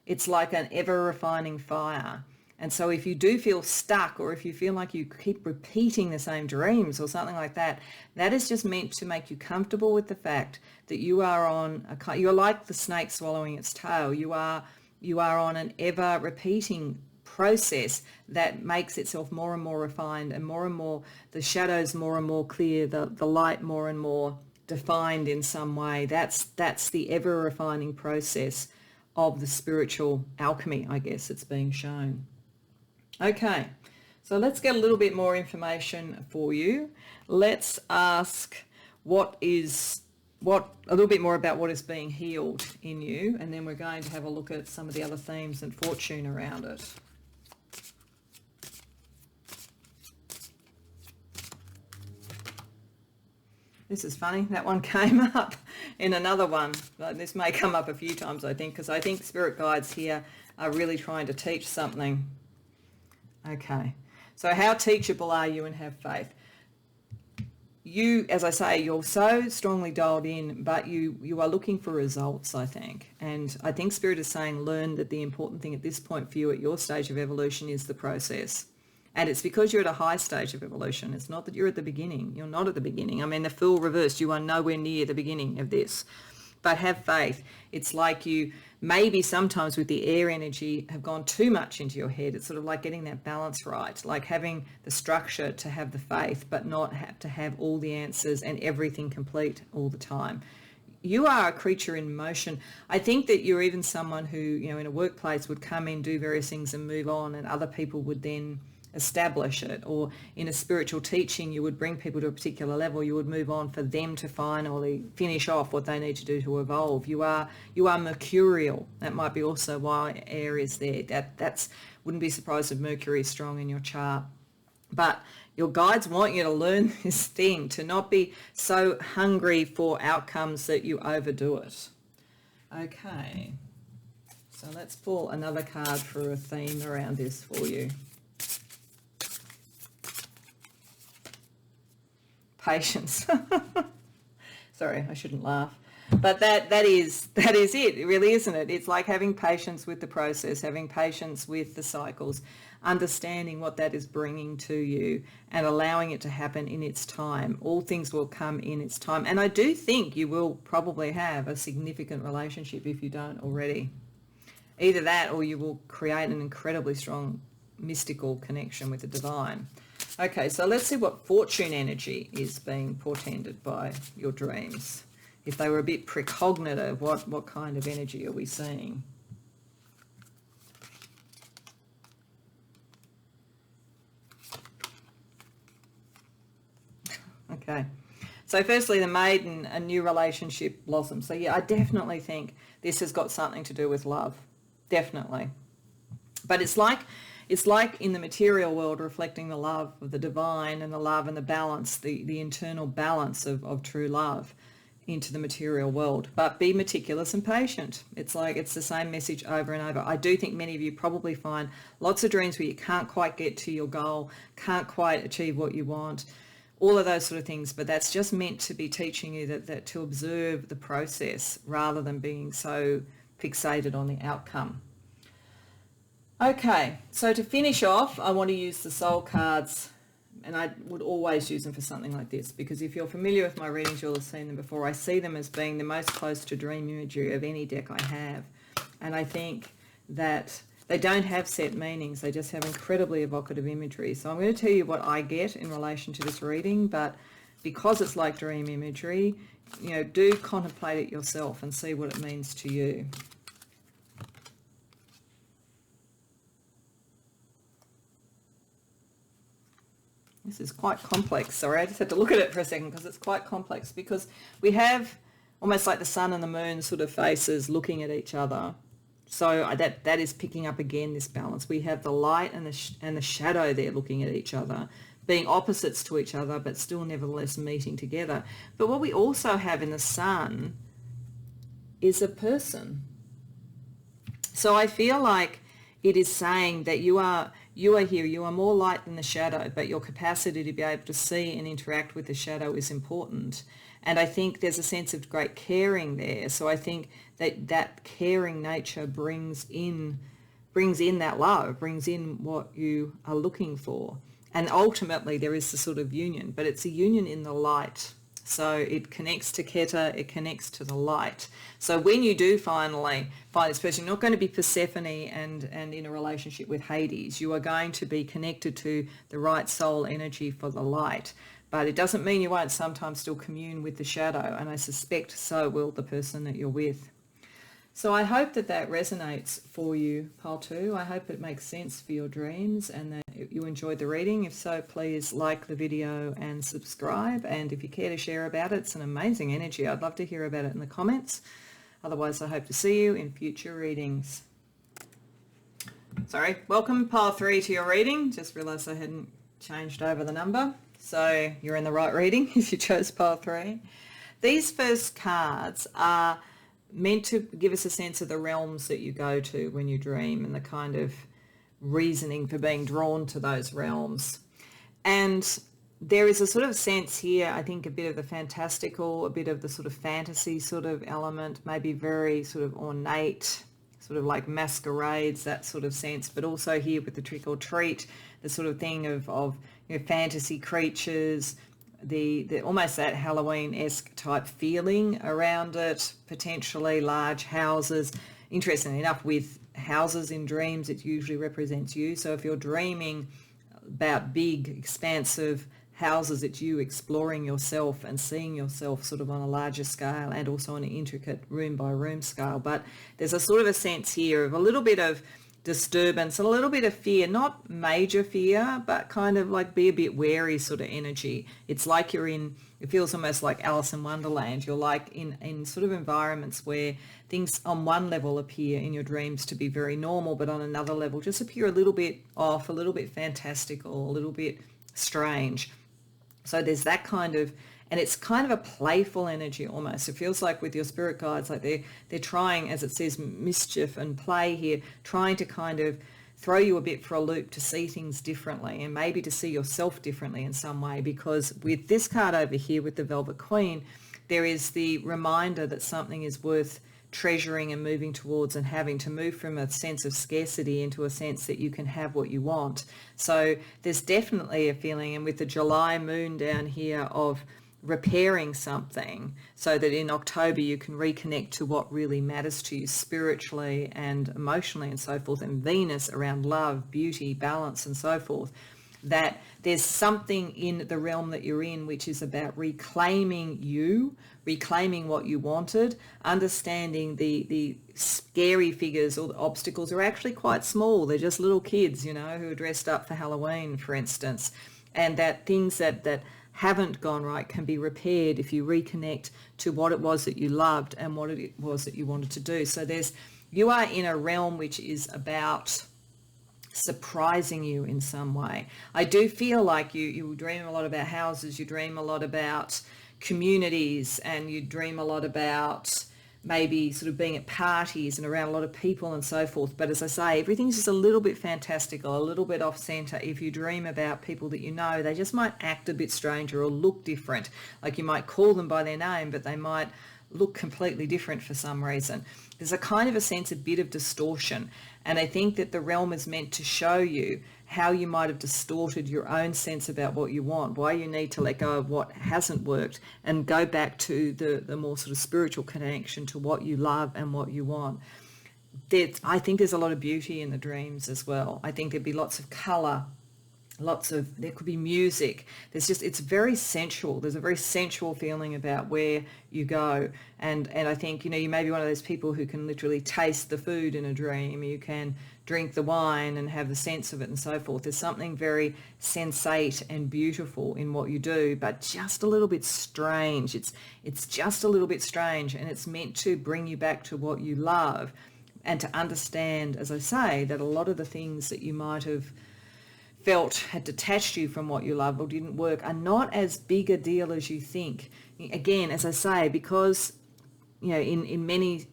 It's like an ever-refining fire. And so if you do feel stuck, or if you feel like you keep repeating the same dreams or something like that, that is just meant to make you comfortable with the fact that you are you're like the snake swallowing its tail. You are on an ever-repeating process that makes itself more and more refined, and more, the shadows more and more clear, the light more and more defined in some way. That's the ever-refining process of the spiritual alchemy, I guess, it's being shown. Okay, so let's get a little bit more information for you. Let's ask a little bit more about what is being healed in you, and then we're going to have a look at some of the other themes and fortune around it. This is funny, that one came up in another one. This may come up a few times, I think, because I think spirit guides here are really trying to teach something. Okay, so how teachable are you, and have faith? You, as I say, you're so strongly dialed in, but you are looking for results, I think. And I think Spirit is saying, learn that the important thing at this point for you at your stage of evolution is the process. And it's because you're at a high stage of evolution. It's not that you're at the beginning. You're not at the beginning. I mean, the Fool reversed, you are nowhere near the beginning of this. But have faith. It's like you maybe sometimes with the air energy have gone too much into your head. It's sort of like getting that balance right, like having the structure to have the faith, but not have to have all the answers and everything complete all the time. You are a creature in motion. I think that you're even someone who, in a workplace would come in, do various things and move on, and other people would then establish it. Or in a spiritual teaching, you would bring people to a particular level, you would move on for them to finally finish off what they need to do to evolve. You are mercurial. That might be also why air is there. That's wouldn't be surprised if Mercury is strong in your chart. But your guides want you to learn this thing, to not be so hungry for outcomes that you overdo it. Okay, so let's pull another card for a theme around this for you. Patience. Sorry, I shouldn't laugh. But that is it, really, isn't it? It's like having patience with the process, having patience with the cycles, understanding what that is bringing to you and allowing it to happen in its time. All things will come in its time. And I do think you will probably have a significant relationship if you don't already. Either that, or you will create an incredibly strong mystical connection with the divine. Okay, so let's see what fortune energy is being portended by your dreams. If they were a bit precognitive, what kind of energy are we seeing? Okay, so firstly, the maiden, a new relationship blossoms. So yeah, I definitely think this has got something to do with love, definitely. But it's like in the material world, reflecting the love of the divine and the love and the balance, the internal balance of true love. into the material world, but be meticulous and patient. It's like it's the same message over and over. I do think many of you probably find lots of dreams where you can't quite get to your goal, can't quite achieve what you want, all of those sort of things, but that's just meant to be teaching you that to observe the process rather than being so fixated on the outcome. Okay, so to finish off, I want to use the soul cards, and I would always use them for something like this, because if you're familiar with my readings, you'll have seen them before. I see them as being the most close to dream imagery of any deck I have. And I think that they don't have set meanings. They just have incredibly evocative imagery. So I'm going to tell you what I get in relation to this reading, but because it's like dream imagery, you know, do contemplate it yourself and see what it means to you. This is quite complex. Sorry, I just had to look at it for a second because it's quite complex, because we have almost like the sun and the moon sort of faces looking at each other. So that is picking up again this balance. We have the light and the shadow there looking at each other, being opposites to each other, but still nevertheless meeting together. But what we also have in the sun is a person. So I feel like it is saying that you are here, you are more light than the shadow, but your capacity to be able to see and interact with the shadow is important. And I think there's a sense of great caring there. So I think that caring nature brings in that love, brings in what you are looking for. And ultimately there is the sort of union, but it's a union in the light. So it connects to Keter, it connects to the light. So when you do finally find this person, you're not going to be Persephone and in a relationship with Hades. You are going to be connected to the right soul energy for the light. But it doesn't mean you won't sometimes still commune with the shadow. And I suspect so will the person that you're with. So I hope that resonates for you, Pile 2. I hope it makes sense for your dreams and that you enjoyed the reading. If so, please like the video and subscribe. And if you care to share about it, it's an amazing energy. I'd love to hear about it in the comments. Otherwise, I hope to see you in future readings. Sorry, welcome Pile 3 to your reading. Just realised I hadn't changed over the number. So you're in the right reading if you chose Pile 3. These first cards are meant to give us a sense of the realms that you go to when you dream and the kind of reasoning for being drawn to those realms. And there is a sort of sense here, I think, a bit of the fantastical, a bit of the sort of fantasy sort of element, maybe very sort of ornate, sort of like masquerades, that sort of sense, but also here with the trick or treat, the sort of thing of you know, fantasy creatures, the almost that Halloween-esque type feeling around it, potentially large houses. Interestingly enough, with houses in dreams, it usually represents you. So if you're dreaming about big, expansive houses, it's you exploring yourself and seeing yourself sort of on a larger scale and also on an intricate room-by-room scale. But there's a sort of a sense here of a little bit of disturbance and a little bit of fear, not major fear, but kind of like be a bit wary sort of energy. It's like you're in, it feels almost like Alice in Wonderland. You're like in sort of environments where things on one level appear in your dreams to be very normal, but on another level just appear a little bit off, a little bit fantastical, a little bit strange. So there's that kind of, and it's kind of a playful energy almost. It feels like with your spirit guides, like they're trying, as it says, mischief and play here, trying to kind of throw you a bit for a loop to see things differently and maybe to see yourself differently in some way. Because with this card over here, with the Velvet Queen, there is the reminder that something is worth treasuring and moving towards and having to move from a sense of scarcity into a sense that you can have what you want. So there's definitely a feeling, and with the July moon down here, of repairing something so that in October you can reconnect to what really matters to you spiritually and emotionally and so forth, and Venus around love, beauty, balance and so forth, that there's something in the realm that you're in which is about reclaiming you, reclaiming what you wanted, understanding the scary figures or the obstacles are actually quite small. They're just little kids, you know, who are dressed up for Halloween, for instance, and that things that haven't gone right can be repaired if you reconnect to what it was that you loved and what it was that you wanted to do. So you are in a realm which is about surprising you in some way. I do feel like you dream a lot about houses, you dream a lot about communities, and you dream a lot about maybe sort of being at parties and around a lot of people and so forth. But as I say, everything's just a little bit fantastical, a little bit off center. If you dream about people that you know, they just might act a bit stranger or look different. Like you might call them by their name, but they might look completely different for some reason. There's a kind of a sense, a bit of distortion. And I think that the realm is meant to show you how you might have distorted your own sense about what you want, why you need to let go of what hasn't worked and go back to the more sort of spiritual connection to what you love and what you want. I think there's a lot of beauty in the dreams as well. I think there'd be lots of colour, there could be music. It's very sensual. There's a very sensual feeling about where you go. And I think, you may be one of those people who can literally taste the food in a dream. You can drink the wine and have the sense of it and so forth. There's something very sensate and beautiful in what you do, but just a little bit strange. It's just a little bit strange, and it's meant to bring you back to what you love and to understand, as I say, that a lot of the things that you might have felt had detached you from what you love or didn't work are not as big a deal as you think. Again, as I say, because in many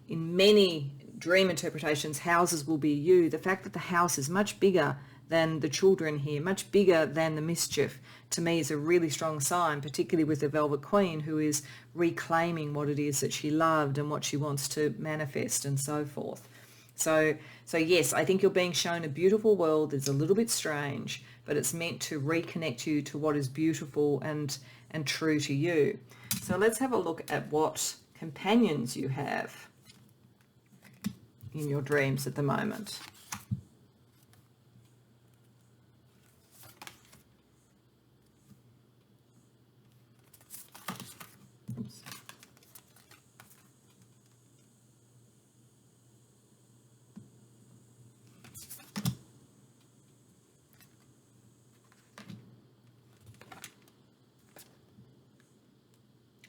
dream interpretations, houses will be you. The fact that the house is much bigger than the children here, much bigger than the mischief, to me is a really strong sign, particularly with the Velvet Queen, who is reclaiming what it is that she loved and what she wants to manifest and so forth. So yes, I think you're being shown a beautiful world. It's a little bit strange, but it's meant to reconnect you to what is beautiful and true to you. So let's have a look at what companions you have in your dreams at the moment. Oops.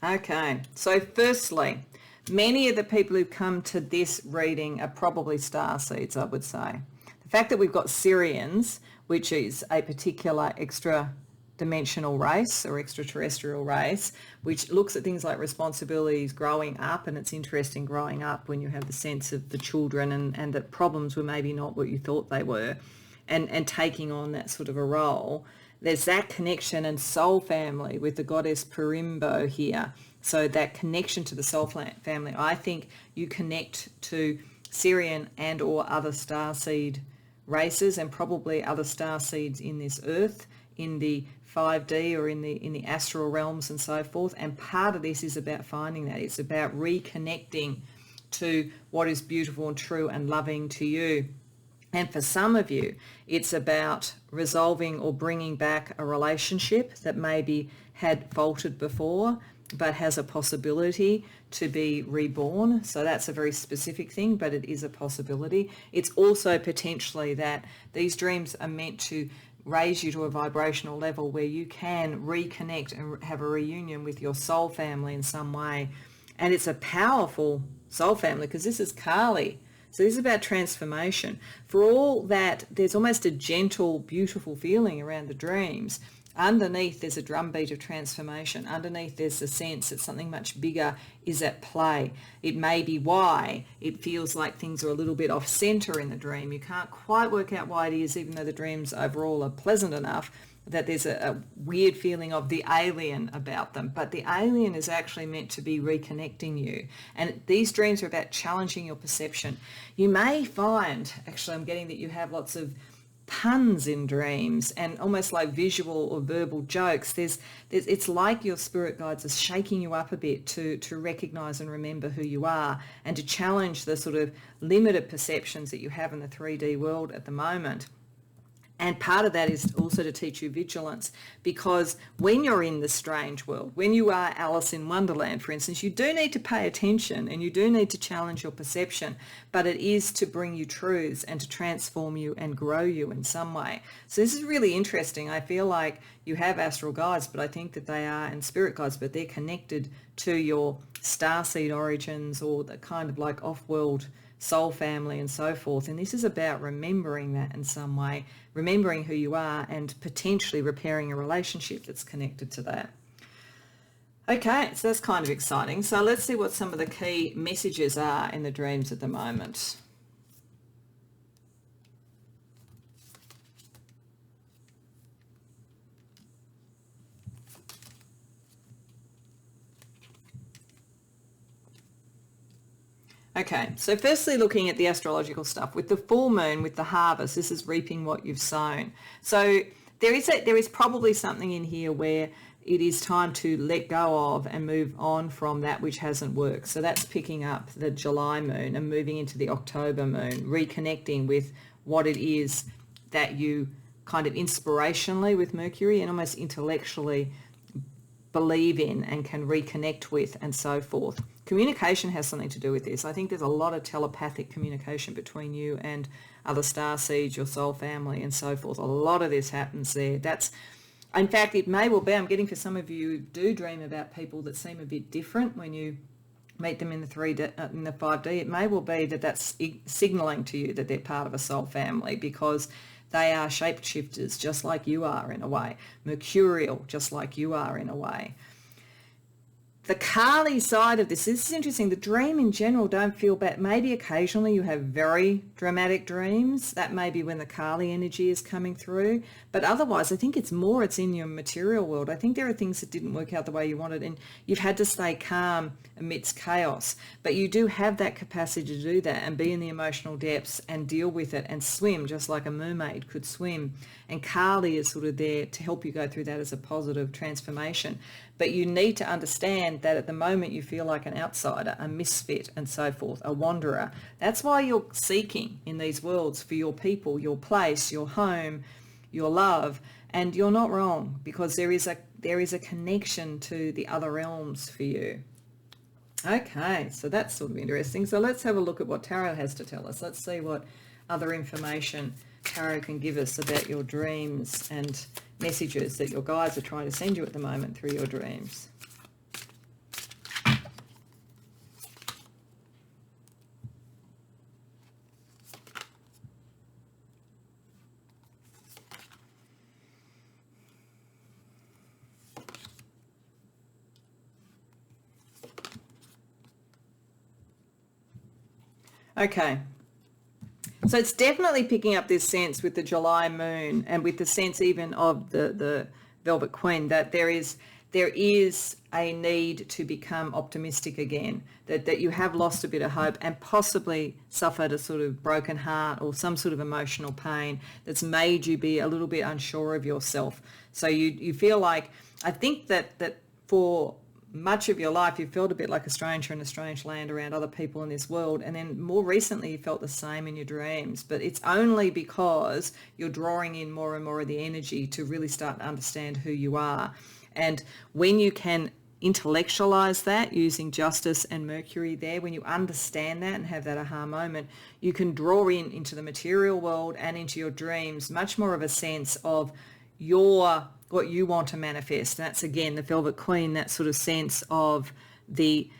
Okay, so firstly, many of the people who've come to this reading are probably starseeds, I would say. The fact that we've got Syrians, which is a particular extra-dimensional race or extraterrestrial race, which looks at things like responsibilities growing up, and it's interesting growing up when you have the sense of the children and that problems were maybe not what you thought they were, and taking on that sort of a role. There's that connection and soul family with the goddess Perimbo here. So that connection to the soul family, I think you connect to Syrian and or other starseed races, and probably other starseeds in this earth, in the 5D or in the astral realms and so forth. And part of this is about finding that. It's about reconnecting to what is beautiful and true and loving to you. And for some of you, it's about resolving or bringing back a relationship that maybe had faltered before, but has a possibility to be reborn. So that's a very specific thing, but it is a possibility. It's also potentially that these dreams are meant to raise you to a vibrational level where you can reconnect and have a reunion with your soul family in some way. And it's a powerful soul family because this is Kali. So this is about transformation. For all that, there's almost a gentle, beautiful feeling around the dreams. Underneath, there's a drumbeat of transformation. Underneath, there's a sense that something much bigger is at play. It may be why it feels like things are a little bit off center in the dream. You can't quite work out why it is, even though the dreams overall are pleasant enough, that there's a weird feeling of the alien about them. But the alien is actually meant to be reconnecting you. And these dreams are about challenging your perception. You may find, actually I'm getting that you have lots of puns in dreams and almost like visual or verbal jokes. It's like your spirit guides are shaking you up a bit to recognize and remember who you are and to challenge the sort of limited perceptions that you have in the 3D world at the moment. And part of that is also to teach you vigilance, because when you're in the strange world, when you are Alice in Wonderland, for instance, you do need to pay attention and you do need to challenge your perception, but it is to bring you truths and to transform you and grow you in some way. So this is really interesting. I feel like you have astral guides, but I think that they are, and spirit guides, but they're connected to your starseed origins or the kind of like off-world soul family and so forth. And this is about remembering that in some way, remembering who you are and potentially repairing a relationship that's connected to that. Okay, so that's kind of exciting. So let's see what some of the key messages are in the dreams at the moment. Okay, so firstly looking at the astrological stuff, with the full moon, with the harvest, this is reaping what you've sown. So there is probably something in here where it is time to let go of and move on from that which hasn't worked. So that's picking up the July moon and moving into the October moon, reconnecting with what it is that you kind of inspirationally with Mercury and almost intellectually believe in and can reconnect with and so forth. Communication has something to do with this. I think there's a lot of telepathic communication between you and other star seeds, your soul family and so forth. A lot of this happens there. In fact, it may well be, I'm getting for some of you who do dream about people that seem a bit different when you meet them in the 5D. It may well be that that's signaling to you that they're part of a soul family, because they are shapeshifters just like you are in a way, mercurial just like you are in a way. The Kali side of this is interesting. The dream in general, don't feel bad. Maybe occasionally you have very dramatic dreams. That may be when the Kali energy is coming through. But otherwise, I think it's in your material world. I think there are things that didn't work out the way you wanted, and you've had to stay calm amidst chaos. But you do have that capacity to do that and be in the emotional depths and deal with it and swim just like a mermaid could swim. And Kali is sort of there to help you go through that as a positive transformation. But you need to understand that at the moment you feel like an outsider, a misfit and so forth, a wanderer. That's why you're seeking in these worlds for your people, your place, your home, your love. And you're not wrong, because there is a connection to the other realms for you. Okay, so that's sort of interesting. So let's have a look at what Tarot has to tell us. Let's see what other information Tarot can give us about your dreams and messages that your guides are trying to send you at the moment through your dreams. Okay. So it's definitely picking up this sense with the July moon and with the sense even of the Velvet Queen that there is a need to become optimistic again, that you have lost a bit of hope and possibly suffered a sort of broken heart or some sort of emotional pain that's made you be a little bit unsure of yourself. So you feel like, I think that for much of your life you felt a bit like a stranger in a strange land around other people in this world, and then more recently you felt the same in your dreams, but it's only because you're drawing in more and more of the energy to really start to understand who you are. And when you can intellectualize that using Justice and Mercury there, when you understand that and have that aha moment, you can draw into the material world and into your dreams much more of a sense of what you want to manifest. And that's again the Velvet Queen, that sort of sense of the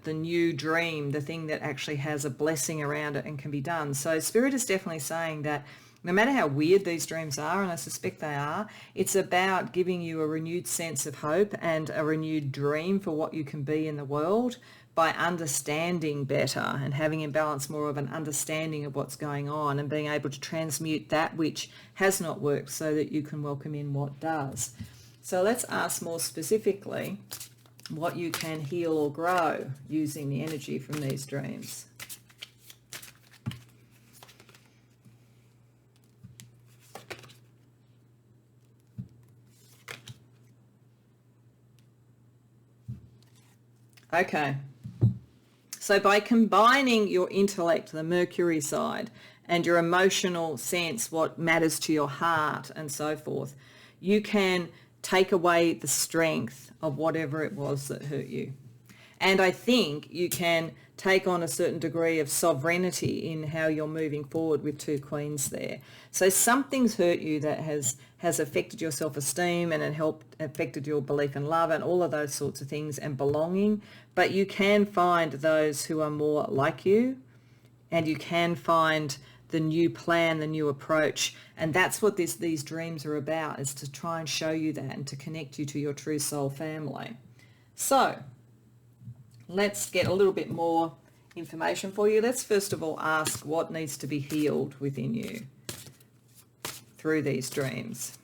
new dream, the thing that actually has a blessing around it and can be done. So Spirit is definitely saying that no matter how weird these dreams are, and I suspect they are, it's about giving you a renewed sense of hope and a renewed dream for what you can be in the world by understanding better and having in balance more of an understanding of what's going on and being able to transmute that which has not worked so that you can welcome in what does. So let's ask more specifically what you can heal or grow using the energy from these dreams. Okay. So by combining your intellect, the Mercury side, and your emotional sense, what matters to your heart and so forth, you can take away the strength of whatever it was that hurt you. And I think you can take on a certain degree of sovereignty in how you're moving forward with two queens there. So something's hurt you that has affected your self-esteem and affected your belief in love and all of those sorts of things and belonging. But you can find those who are more like you, and you can find the new plan, the new approach. And that's what these dreams are about, is to try and show you that and to connect you to your true soul family. So let's get a little bit more information for you. Let's first of all ask what needs to be healed within you through these dreams.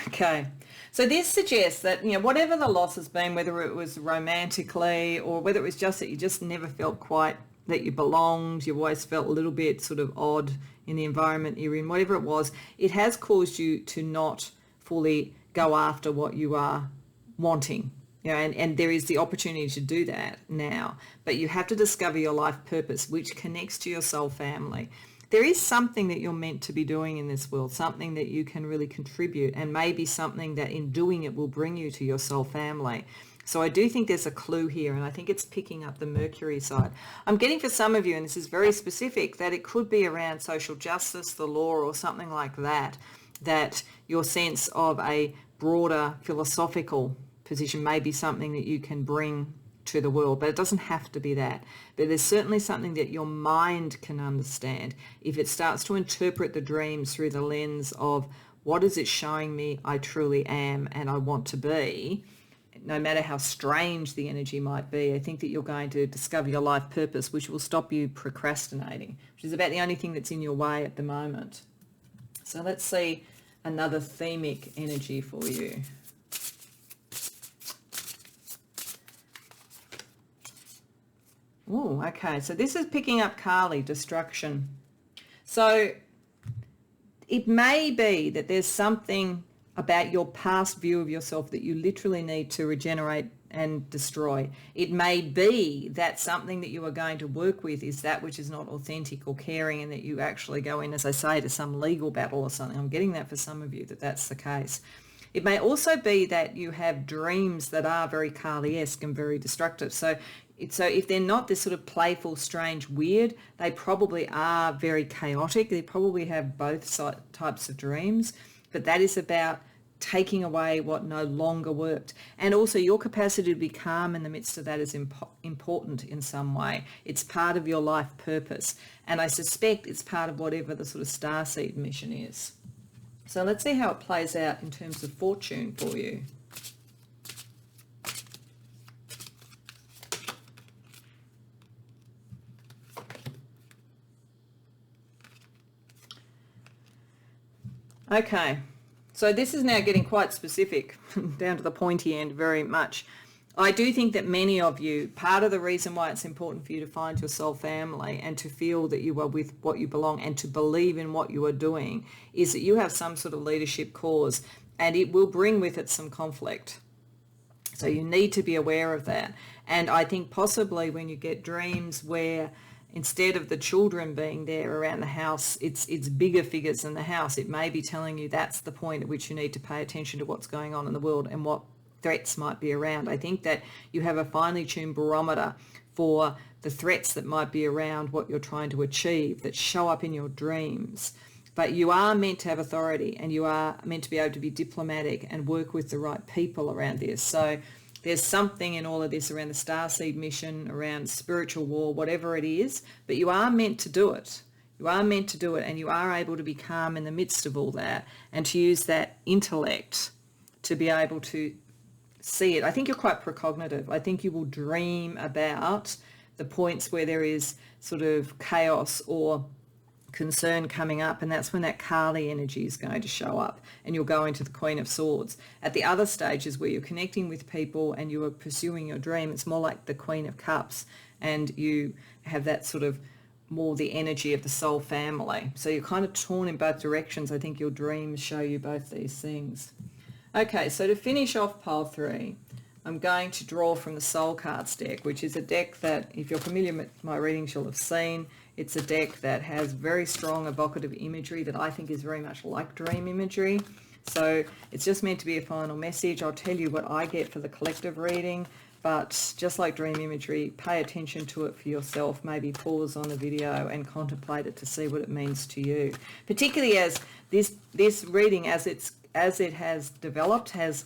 Okay, so this suggests that, you know, whatever the loss has been, whether it was romantically or whether it was just that you just never felt quite that you belonged, you always felt a little bit sort of odd in the environment you're in, whatever it was, it has caused you to not fully go after what you are wanting. You know, and there is the opportunity to do that now, but you have to discover your life purpose, which connects to your soul family. There is something that you're meant to be doing in this world, something that you can really contribute, and maybe something that in doing it will bring you to your soul family. So I do think there's a clue here, and I think it's picking up the Mercury side. I'm getting for some of you, and this is very specific, that it could be around social justice, the law, or something like that, that your sense of a broader philosophical position may be something that you can bring to the world, but it doesn't have to be that. But there's certainly something that your mind can understand if it starts to interpret the dreams through the lens of what is it showing me I truly am and I want to be. No matter how strange the energy might be, I think that you're going to discover your life purpose, which will stop you procrastinating, which is about the only thing that's in your way at the moment. So let's see another themic energy for you. Oh, okay. So this is picking up Kali, destruction. So it may be that there's something about your past view of yourself that you literally need to regenerate and destroy. It may be that something that you are going to work with is that which is not authentic or caring, and that you actually go in, as I say, to some legal battle or something. I'm getting that for some of you, that that's the case. It may also be that you have dreams that are very Kali-esque and very destructive. So if they're not this sort of playful, strange, weird, they probably are very chaotic. They probably have both types of dreams, but that is about taking away what no longer worked. And also your capacity to be calm in the midst of that is important in some way. It's part of your life purpose. And I suspect it's part of whatever the sort of starseed mission is. So let's see how it plays out in terms of fortune for you. Okay, so this is now getting quite specific, down to the pointy end very much. I do think that many of you, part of the reason why it's important for you to find your soul family and to feel that you are with what you belong and to believe in what you are doing, is that you have some sort of leadership cause, and it will bring with it some conflict. So you need to be aware of that. And I think possibly when you get dreams where instead of the children being there around the house, it's bigger figures in the house, it may be telling you that's the point at which you need to pay attention to what's going on in the world and what threats might be around. I think that you have a finely tuned barometer for the threats that might be around what you're trying to achieve that show up in your dreams. But you are meant to have authority, and you are meant to be able to be diplomatic and work with the right people around this. So there's something in all of this around the starseed mission, around spiritual war, whatever it is, but you are meant to do it. You are meant to do it, and you are able to be calm in the midst of all that and to use that intellect to be able to see it. I think you're quite precognitive. I think you will dream about the points where there is sort of chaos or concern coming up, and that's when that Kali energy is going to show up, and you'll go into the Queen of Swords. At the other stages where you're connecting with people and you are pursuing your dream, it's more like the Queen of Cups, and you have that sort of more the energy of the soul family. So you're kind of torn in both directions. I think your dreams show you both these things. Okay, so to finish off pile 3, I'm going to draw from the Soul Cards deck, which is a deck that, if you're familiar with my readings, you'll have seen. It's a deck that has very strong evocative imagery that I think is very much like dream imagery. So it's just meant to be a final message. I'll tell you what I get for the collective reading, but just like dream imagery, pay attention to it for yourself. Maybe pause on the video and contemplate it to see what it means to you. Particularly as this reading, as it has developed, has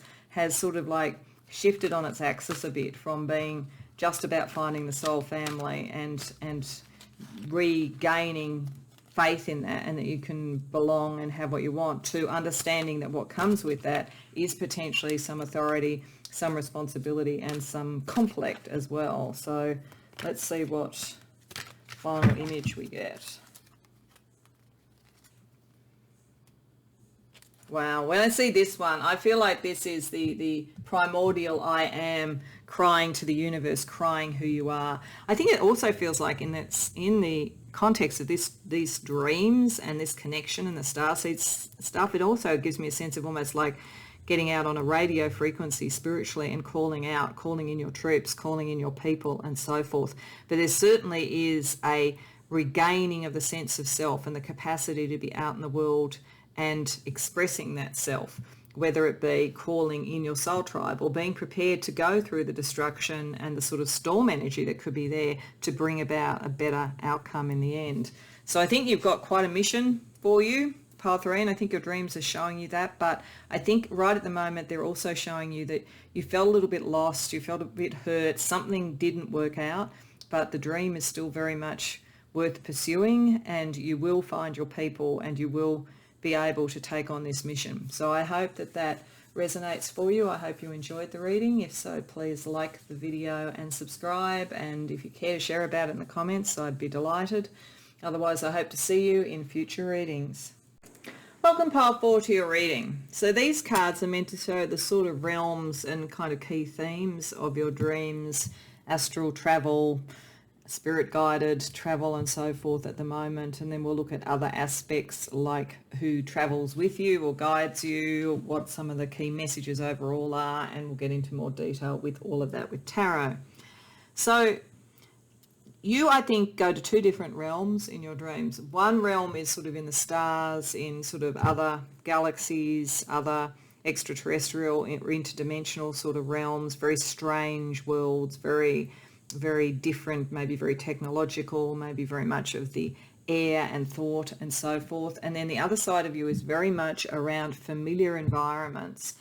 sort of like shifted on its axis a bit from being just about finding the soul family and regaining faith in that and that you can belong and have what you want, to understanding that what comes with that is potentially some authority, some responsibility, and some conflict as well. So let's see what final image we get. Wow, when I see this one, I feel like this is the primordial I am crying to the universe, crying who you are. I think it also feels like in the context of these dreams and this connection and the starseeds stuff, it also gives me a sense of almost like getting out on a radio frequency spiritually and calling out, calling in your troops, calling in your people and so forth. But there certainly is a regaining of the sense of self and the capacity to be out in the world and expressing that self, whether it be calling in your soul tribe or being prepared to go through the destruction and the sort of storm energy that could be there to bring about a better outcome in the end. So I think you've got quite a mission for you, Pile 3, and I think your dreams are showing you that. But I think right at the moment they're also showing you that you felt a little bit lost, you felt a bit hurt, something didn't work out, but the dream is still very much worth pursuing, and you will find your people and you will be able to take on this mission. So I hope that resonates for you. I hope you enjoyed the reading. If so, please like the video and subscribe, and if you care to share about it in the comments, I'd be delighted. Otherwise, I hope to see you in future readings. Welcome, Pile 4, to your reading. So these cards are meant to show the sort of realms and kind of key themes of your dreams, astral travel, spirit guided travel and so forth at the moment, and then we'll look at other aspects like who travels with you or guides you, what some of the key messages overall are, and we'll get into more detail with all of that with tarot. So you, I think, go to two different realms in your dreams. One realm is sort of in the stars, in sort of other galaxies, other extraterrestrial or interdimensional sort of realms, very strange worlds, very different, maybe very technological, maybe very much of the air and thought and so forth. And then the other side of you is very much around familiar environments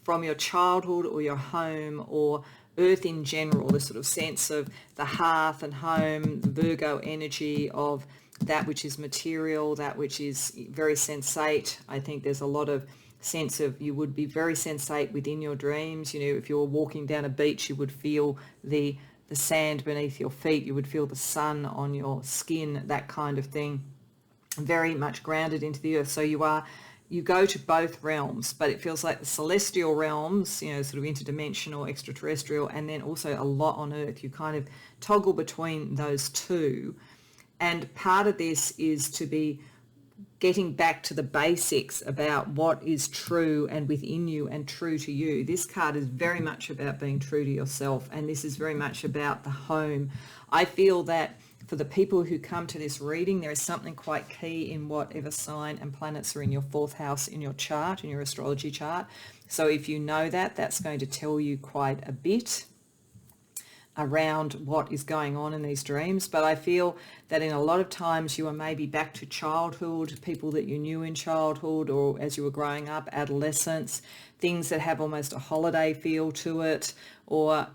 from your childhood or your home or earth in general, the sort of sense of the hearth and home, the Virgo energy of that which is material, that which is very sensate. I think there's a lot of sense of you would be very sensate within your dreams. You know, if you were walking down a beach, you would feel the sand beneath your feet, you would feel the sun on your skin, that kind of thing, very much grounded into the earth. So you go to both realms, but it feels like the celestial realms, you know, sort of interdimensional, extraterrestrial, and then also a lot on earth. You kind of toggle between those two. And part of this is to be getting back to the basics about what is true and within you and true to you. This card is very much about being true to yourself, and this is very much about the home. I feel that for the people who come to this reading, there is something quite key in whatever sign and planets are in your fourth house in your chart, in your astrology chart. So if you know that, that's going to tell you quite a bit around what is going on in these dreams. But I feel that in a lot of times you are maybe back to childhood, people that you knew in childhood or as you were growing up, adolescence, things that have almost a holiday feel to it, or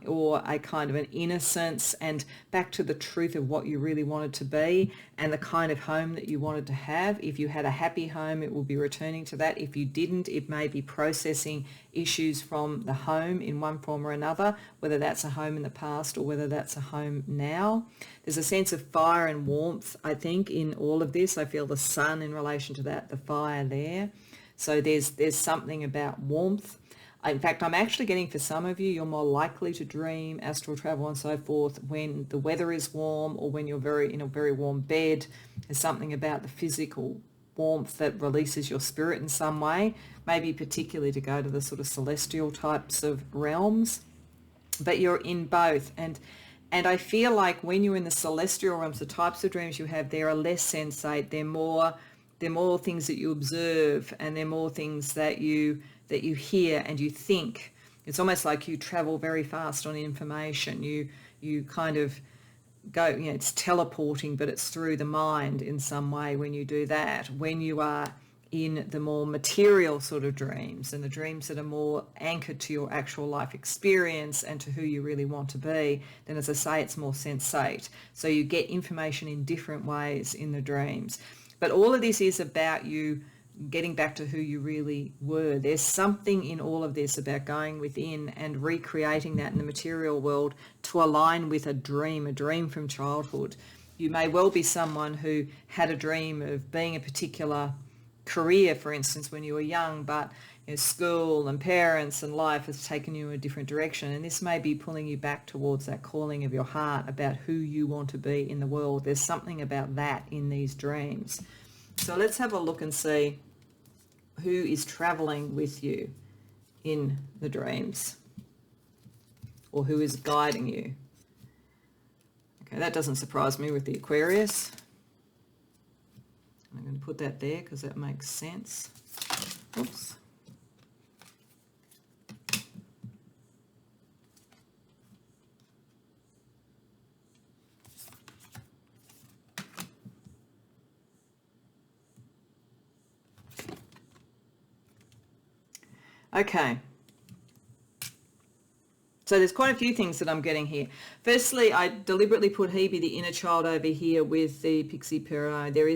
a kind of an innocence, and back to the truth of what you really wanted to be and the kind of home that you wanted to have. If you had a happy home, it will be returning to that. If you didn't, it may be processing issues from the home in one form or another, whether that's a home in the past or whether that's a home now. There's a sense of fire and warmth, I think, in all of this. I feel the sun in relation to that, the fire there. So there's something about warmth. In fact, I'm actually getting, for some of you, you're more likely to dream astral travel and so forth when the weather is warm or when you're in a very warm bed. There's something about the physical warmth that releases your spirit in some way, maybe particularly to go to the sort of celestial types of realms. But you're in both. And I feel like when you're in the celestial realms, the types of dreams you have there are less sensate. They're more things that you observe, and they're more things that you hear and you think. It's almost like you travel very fast on information. You kind of go, you know, it's teleporting, but it's through the mind in some way when you do that. When you are in the more material sort of dreams, and the dreams that are more anchored to your actual life experience and to who you really want to be, then, as I say, it's more sensate. So you get information in different ways in the dreams. But all of this is about you getting back to who you really were. There's something in all of this about going within and recreating that in the material world to align with a dream from childhood. You may well be someone who had a dream of being a particular career, for instance, when you were young, but school and parents and life has taken you in a different direction, and this may be pulling you back towards that calling of your heart about who you want to be in the world. There's something about that in these dreams. So let's have a look and see who is traveling with you in the dreams, or who is guiding you. Okay, that doesn't surprise me with the Aquarius. I'm going to put that there because that makes sense. Oops. Okay. So there's quite a few things that I'm getting here. Firstly, I deliberately put Hebe, the inner child, over here with the Pixie Perot. There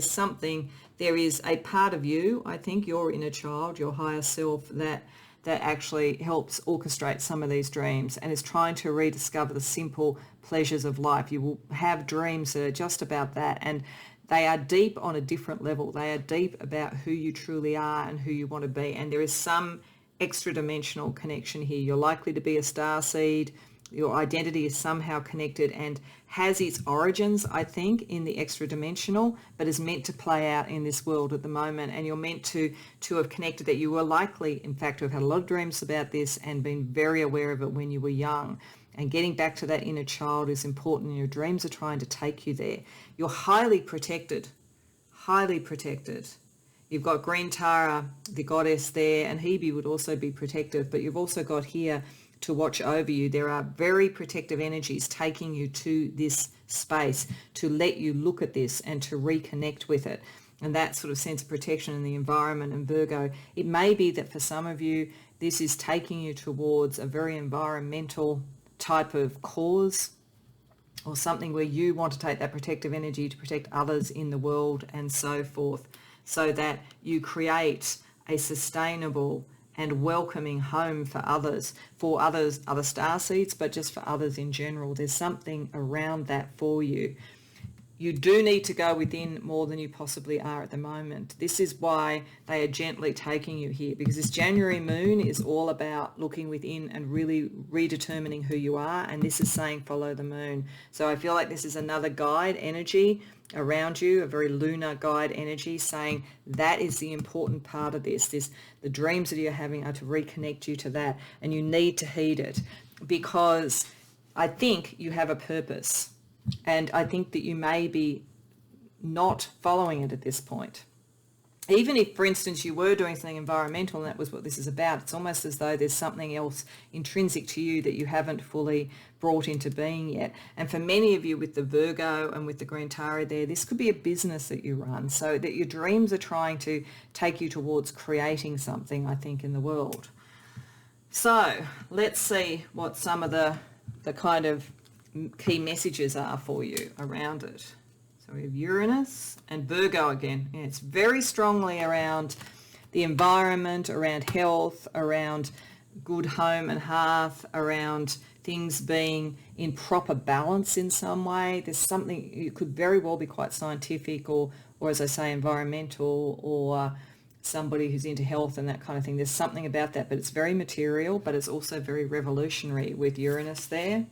is a part of you, I think, your inner child, your higher self, that actually helps orchestrate some of these dreams and is trying to rediscover the simple pleasures of life. You will have dreams that are just about that, and they are deep on a different level. They are deep about who you truly are and who you want to be, and there is some extra dimensional connection here. You're likely to be a starseed. Your identity is somehow connected and has its origins, I think, in the extra dimensional, but is meant to play out in this world at the moment. And you're meant to have connected that. You were likely, in fact, to have had a lot of dreams about this and been very aware of it when you were young. And getting back to that inner child is important. Your dreams are trying to take you there. You're highly protected, highly protected. You've got Green Tara, the goddess there, and Hebe would also be protective, but you've also got here to watch over you. There are very protective energies taking you to this space to let you look at this and to reconnect with it. And that sort of sense of protection in the environment. And Virgo, it may be that for some of you, this is taking you towards a very environmental type of cause, or something where you want to take that protective energy to protect others in the world and so forth, so that you create a sustainable and welcoming home for other starseeds, but just for others in general. There's something around that for you. You do need to go within more than you possibly are at the moment. This is why they are gently taking you here, because this January moon is all about looking within and really redetermining who you are, and this is saying follow the moon. So I feel like this is another guide energy around you, a very lunar guide energy, saying that is the important part of this. The dreams that you're having are to reconnect you to that, and you need to heed it, because I think you have a purpose. And I think that you may be not following it at this point. Even if, for instance, you were doing something environmental and that was what this is about, it's almost as though there's something else intrinsic to you that you haven't fully brought into being yet. And for many of you with the Virgo and with the Green Tara there, this could be a business that you run, so that your dreams are trying to take you towards creating something, I think, in the world. So let's see what some of the kind of key messages are for you around it. So we have Uranus and Virgo again. Yeah, it's very strongly around the environment, around health, around good home and hearth, around things being in proper balance in some way. There's something, it could very well be quite scientific or as I say, environmental, or somebody who's into health and that kind of thing. There's something about that, but it's very material, but it's also very revolutionary with Uranus there.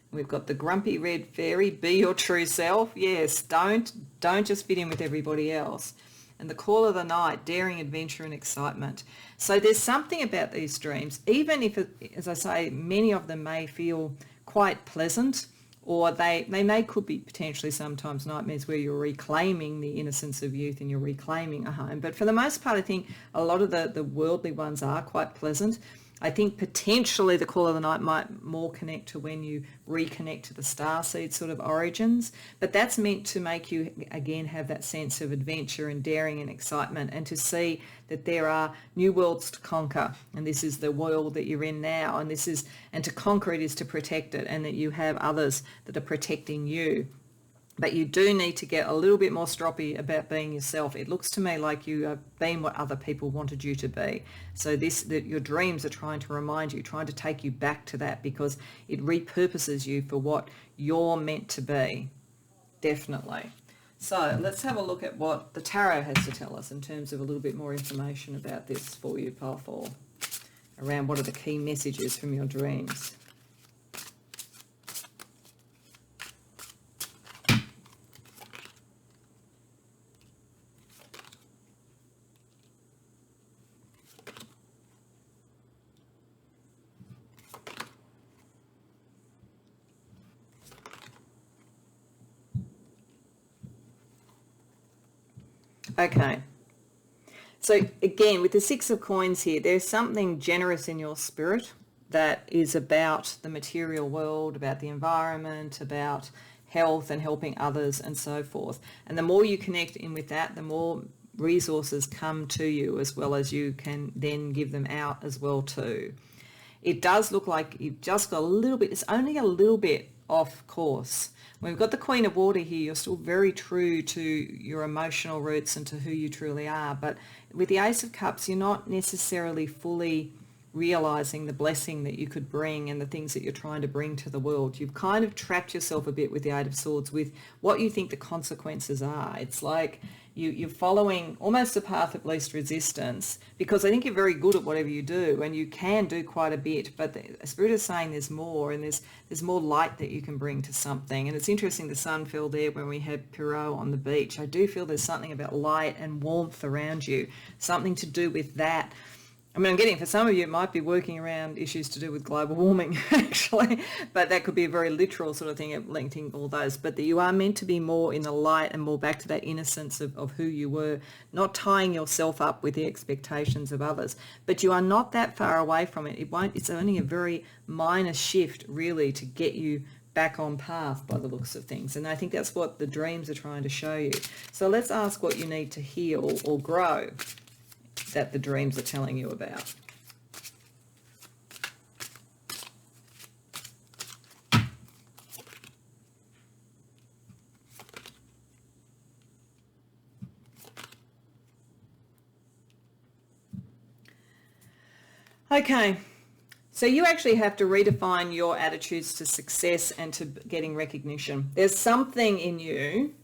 We've got the grumpy red fairy, be your true self. Yes, don't just fit in with everybody else. And the call of the night, daring, adventure and excitement. So there's something about these dreams, even if, as I say, many of them may feel quite pleasant, or they could be potentially sometimes nightmares where you're reclaiming the innocence of youth and you're reclaiming a home. But for the most part, I think a lot of the worldly ones are quite pleasant. I think potentially the call of the night might more connect to when you reconnect to the starseed sort of origins, but that's meant to make you again have that sense of adventure and daring and excitement, and to see that there are new worlds to conquer, and this is the world that you're in now, and to conquer it is to protect it, and that you have others that are protecting you. But you do need to get a little bit more stroppy about being yourself. It looks to me like you have been what other people wanted you to be. So that your dreams are trying to remind you, trying to take you back to that, because it repurposes you for what you're meant to be. Definitely. So let's have a look at what the tarot has to tell us in terms of a little bit more information about this for you, pile 4, around what are the key messages from your dreams. Okay, so again, with the 6 of coins here, there's something generous in your spirit that is about the material world, about the environment, about health and helping others and so forth. And the more you connect in with that, the more resources come to you, as well as you can then give them out as well too. It does look like you've just got a little bit, it's only a little bit off course. When we've got the Queen of Water here, you're still very true to your emotional roots and to who you truly are. But with the Ace of Cups, you're not necessarily fully realizing the blessing that you could bring and the things that you're trying to bring to the world. You've kind of trapped yourself a bit with the Eight of Swords with what you think the consequences are. It's like you're following almost a path of least resistance, because I think you're very good at whatever you do and you can do quite a bit, but the Spirit is saying there's more, and there's more light that you can bring to something. And it's interesting the sun fell there when we had Perot on the beach. I do feel there's something about light and warmth around you, something to do with that. I mean, I'm getting, for some of you, it might be working around issues to do with global warming, actually, but that could be a very literal sort of thing, linking all those. But that you are meant to be more in the light and more back to that innocence of who you were, not tying yourself up with the expectations of others. But you are not that far away from it. It's only a very minor shift, really, to get you back on path by the looks of things. And I think that's what the dreams are trying to show you. So let's ask what you need to heal or grow that the dreams are telling you about. Okay, so you actually have to redefine your attitudes to success and to getting recognition. There's something in you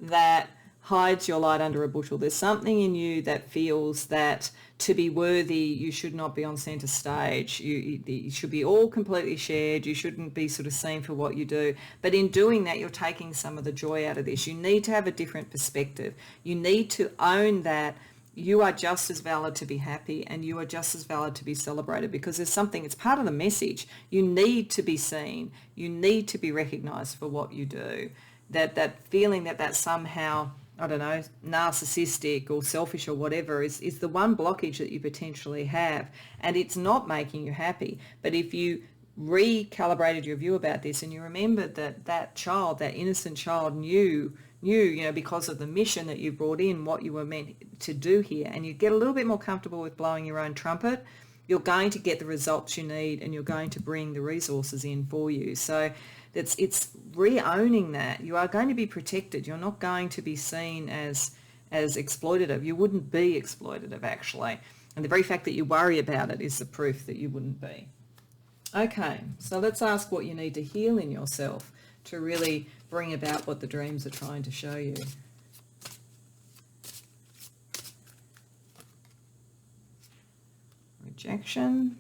that hides your light under a bushel. There's something in you that feels that to be worthy, you should not be on centre stage. You should be all completely shared. You shouldn't be sort of seen for what you do. But in doing that, you're taking some of the joy out of this. You need to have a different perspective. You need to own that you are just as valid to be happy and you are just as valid to be celebrated, because there's something, it's part of the message. You need to be seen. You need to be recognised for what you do. That feeling that somehow, I don't know, narcissistic or selfish or whatever is the one blockage that you potentially have, and it's not making you happy. But if you recalibrated your view about this and you remembered that child, that innocent child knew, because of the mission that you brought in, what you were meant to do here, and you get a little bit more comfortable with blowing your own trumpet, you're going to get the results you need and you're going to bring the resources in for you. So it's re-owning that. You are going to be protected. You're not going to be seen as exploitative. You wouldn't be exploitative, actually. And the very fact that you worry about it is the proof that you wouldn't be. Okay, so let's ask what you need to heal in yourself to really bring about what the dreams are trying to show you. Rejection.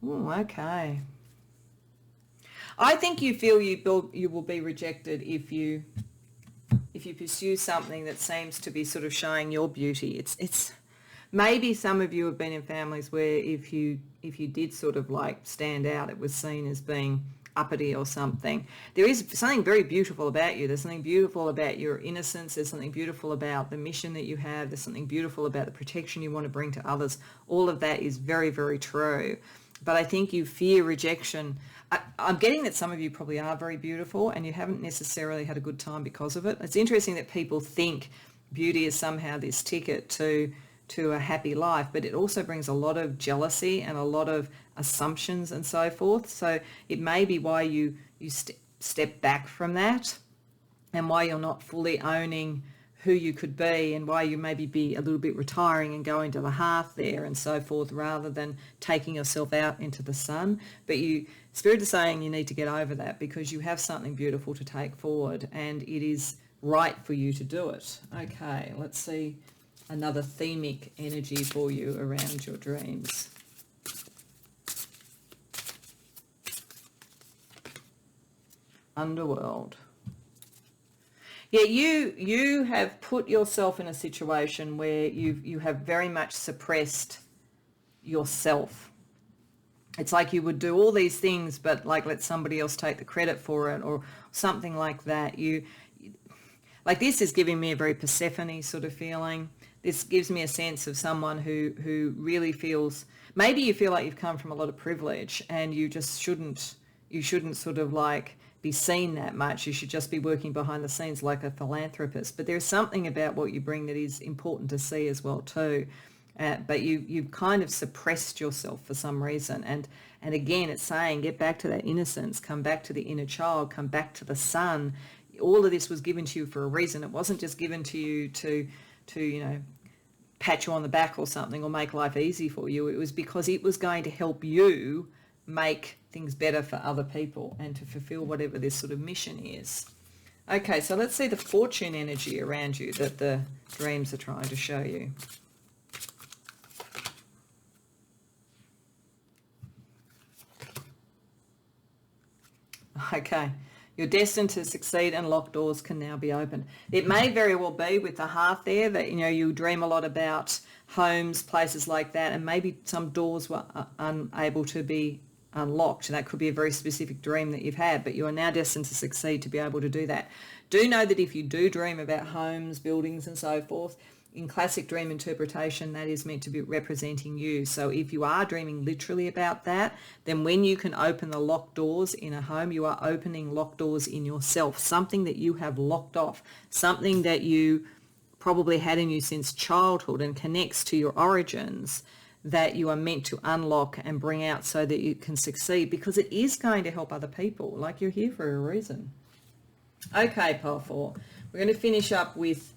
Oh, okay. I think you feel you will be rejected if you pursue something that seems to be sort of showing your beauty. It's maybe some of you have been in families where if you did sort of like stand out, it was seen as being uppity or something. There is something very beautiful about you. There's something beautiful about your innocence. There's something beautiful about the mission that you have. There's something beautiful about the protection you want to bring to others. All of that is very, very true. But I think you fear rejection. I'm getting that some of you probably are very beautiful and you haven't necessarily had a good time because of it. It's interesting that people think beauty is somehow this ticket to a happy life, but it also brings a lot of jealousy and a lot of assumptions and so forth. So it may be why you step back from that, and why you're not fully owning who you could be, and why you maybe be a little bit retiring and going to the hearth there and so forth, rather than taking yourself out into the sun. But Spirit is saying you need to get over that, because you have something beautiful to take forward, and it is right for you to do it. Okay, let's see another themic energy for you around your dreams. Underworld. Yeah, you have put yourself in a situation where you have very much suppressed yourself. It's like you would do all these things, but like let somebody else take the credit for it, or something like that. Like, this is giving me a very Persephone sort of feeling. This gives me a sense of someone who really feels, maybe you feel like you've come from a lot of privilege, and you just shouldn't sort of like be seen that much. You should just be working behind the scenes like a philanthropist. But there's something about what you bring that is important to see as well too. But you've kind of suppressed yourself for some reason. And again, it's saying get back to that innocence, come back to the inner child, come back to the sun. All of this was given to you for a reason. It wasn't just given to you to pat you on the back or something, or make life easy for you. It was because it was going to help you make things better for other people and to fulfill whatever this sort of mission is. Okay, so let's see the fortune energy around you that the dreams are trying to show you. Okay, you're destined to succeed, and locked doors can now be opened. It may very well be with the hearth there that, you dream a lot about homes, places like that, and maybe some doors were unable to be unlocked. And that could be a very specific dream that you've had, but you are now destined to succeed to be able to do that. Do know that if you do dream about homes, buildings and so forth, in classic dream interpretation, that is meant to be representing you. So if you are dreaming literally about that, then when you can open the locked doors in a home, you are opening locked doors in yourself, something that you have locked off, something that you probably had in you since childhood and connects to your origins, that you are meant to unlock and bring out so that you can succeed, because it is going to help other people. Like, you're here for a reason. Okay, pile 4. We're going to finish up with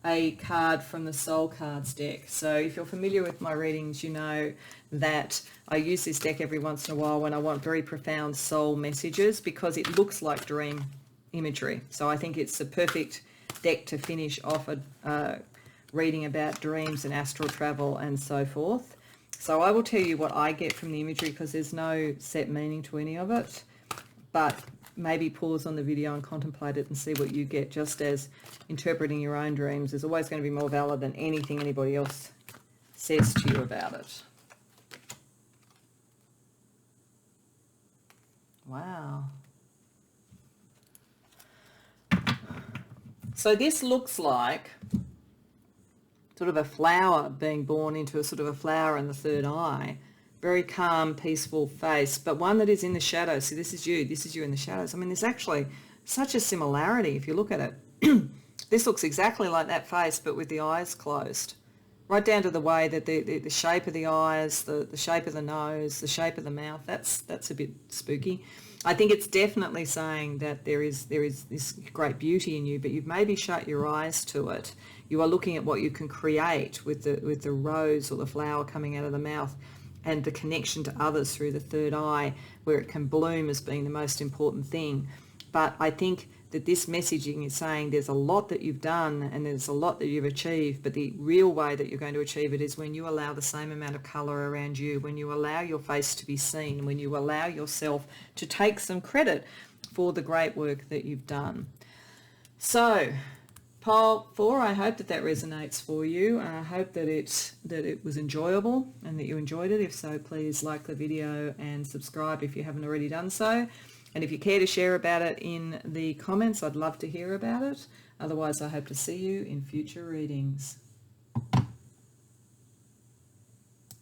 a card from the Soul Cards deck. So if you're familiar with my readings, you know that I use this deck every once in a while when I want very profound soul messages, because it looks like dream imagery. So I think it's the perfect deck to finish off a reading about dreams and astral travel and so forth. So I will tell you what I get from the imagery, because there's no set meaning to any of it, but maybe pause on the video and contemplate it and see what you get, just as interpreting your own dreams is always going to be more valid than anything anybody else says to you about it. Wow. So this looks like sort of a flower being born into a sort of a flower in the third eye. Very calm, peaceful face, but one that is in the shadows. See, this is you in the shadows. I mean, there's actually such a similarity if you look at it. This looks exactly like that face, but with the eyes closed. Right down to the way that the shape of the eyes, the shape of the nose, the shape of the mouth, that's a bit spooky. I think it's definitely saying that there is this great beauty in you, but you've maybe shut your eyes to it. You are looking at what you can create with the rose or the flower coming out of the mouth, and the connection to others through the third eye, where it can bloom as being the most important thing. But I think that this messaging is saying there's a lot that you've done and there's a lot that you've achieved, but the real way that you're going to achieve it is when you allow the same amount of colour around you, when you allow your face to be seen, when you allow yourself to take some credit for the great work that you've done. So, pile 4, I hope that resonates for you. I hope that it was enjoyable and that you enjoyed it. If so, please like the video and subscribe if you haven't already done so. And if you care to share about it in the comments, I'd love to hear about it. Otherwise, I hope to see you in future readings.